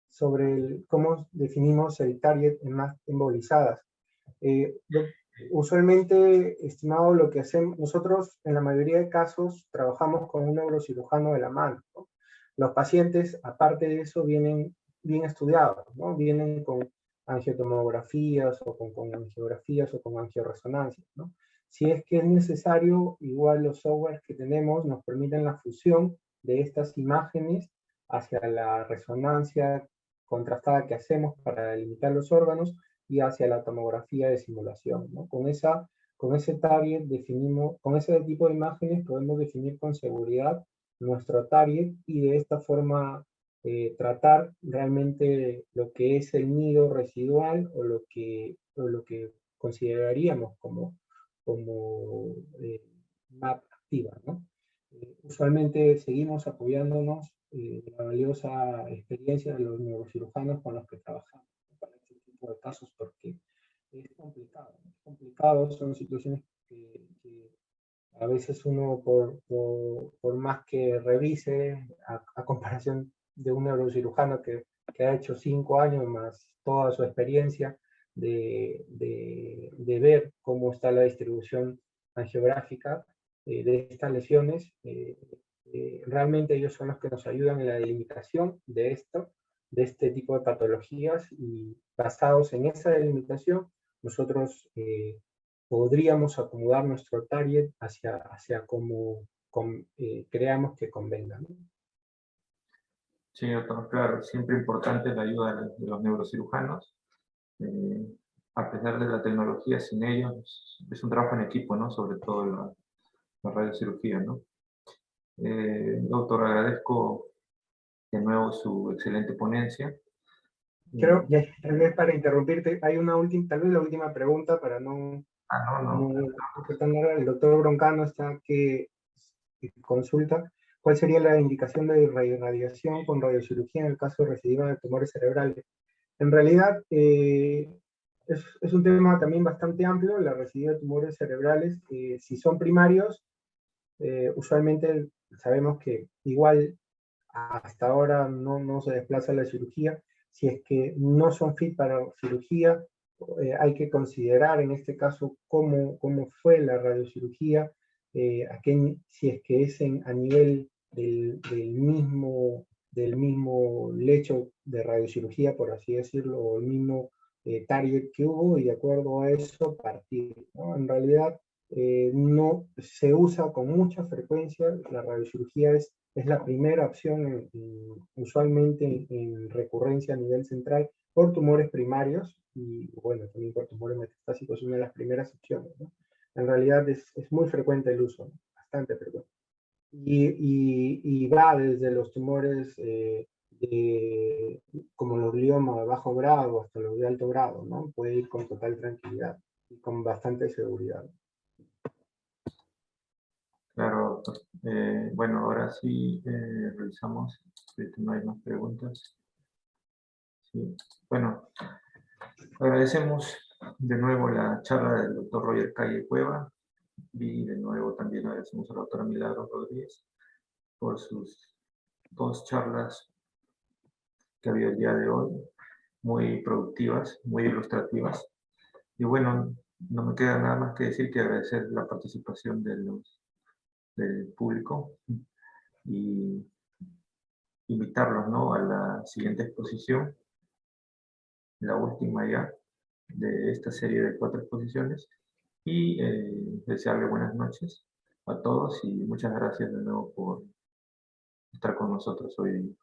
sobre cómo definimos el target en más embolizadas. Usualmente, estimado, lo que hacemos, nosotros en la mayoría de casos trabajamos con un neurocirujano de la mano, ¿no? Los pacientes, aparte de eso, vienen bien estudiados, ¿no? Vienen con angiotomografías o con angiografías o con angioresonancias, ¿no? Si es que es necesario, igual los softwares que tenemos nos permiten la fusión de estas imágenes hacia la resonancia contrastada que hacemos para delimitar los órganos y hacia la tomografía de simulación, ¿no? Con ese target definimos, con ese tipo de imágenes podemos definir con seguridad nuestro target y de esta forma tratar realmente lo que es el nido residual o lo que consideraríamos como map activa, ¿no? Usualmente seguimos apoyándonos en la valiosa experiencia de los neurocirujanos con los que trabajamos para este tipo de casos, porque es complicado, son situaciones que a veces uno por más que revise, a comparación de un neurocirujano que ha hecho 5 años más toda su experiencia de ver cómo está la distribución angiográfica de estas lesiones, realmente ellos son los que nos ayudan en la delimitación de este tipo de patologías, y basados en esa delimitación, nosotros podríamos acomodar nuestro target hacia como creamos que convenga, ¿no? Sí, doctor, claro, siempre importante la ayuda de los neurocirujanos. A pesar de la tecnología, sin ellos es un trabajo en equipo, ¿no? Sobre todo la radiocirugía, ¿no? Doctor, agradezco de nuevo su excelente ponencia. Creo, ya, tal vez para interrumpirte, hay tal vez la última pregunta para no No. ser tan larga. El doctor Broncano está que consulta cuál sería la indicación de radiación con radiocirugía en el caso de recidiva de tumores cerebrales. En realidad, es un tema también bastante amplio, la recidiva de tumores cerebrales. Si son primarios, usualmente sabemos que igual hasta ahora no se desplaza la cirugía. Si es que no son fit para cirugía, hay que considerar en este caso cómo fue la radiocirugía, si es que es a nivel del mismo lecho de radiocirugía, por así decirlo, o el mismo target que hubo, y de acuerdo a eso partir, ¿no? En realidad, no se usa con mucha frecuencia, la radiocirugía es la primera opción usualmente en recurrencia a nivel central por tumores primarios, y bueno, también por tumores metastásicos es una de las primeras opciones, ¿no? En realidad es muy frecuente el uso, ¿no? Bastante frecuente. Y va desde los tumores como los gliomas de bajo grado hasta los de alto grado, ¿no? Puede ir con total tranquilidad y con bastante seguridad. Claro, doctor. Bueno, ahora sí revisamos, no hay más preguntas. Sí. Bueno, agradecemos de nuevo la charla del doctor Roger Calle Cueva y de nuevo también agradecemos a la doctora Milagros Rodríguez por sus 2 charlas que había el día de hoy, muy productivas, muy ilustrativas. Y bueno, no me queda nada más que decir que agradecer la participación del público y invitarlos, ¿no?, a la siguiente exposición, la última ya, de esta serie de 4 exposiciones, y desearle buenas noches a todos y muchas gracias de nuevo por estar con nosotros hoy.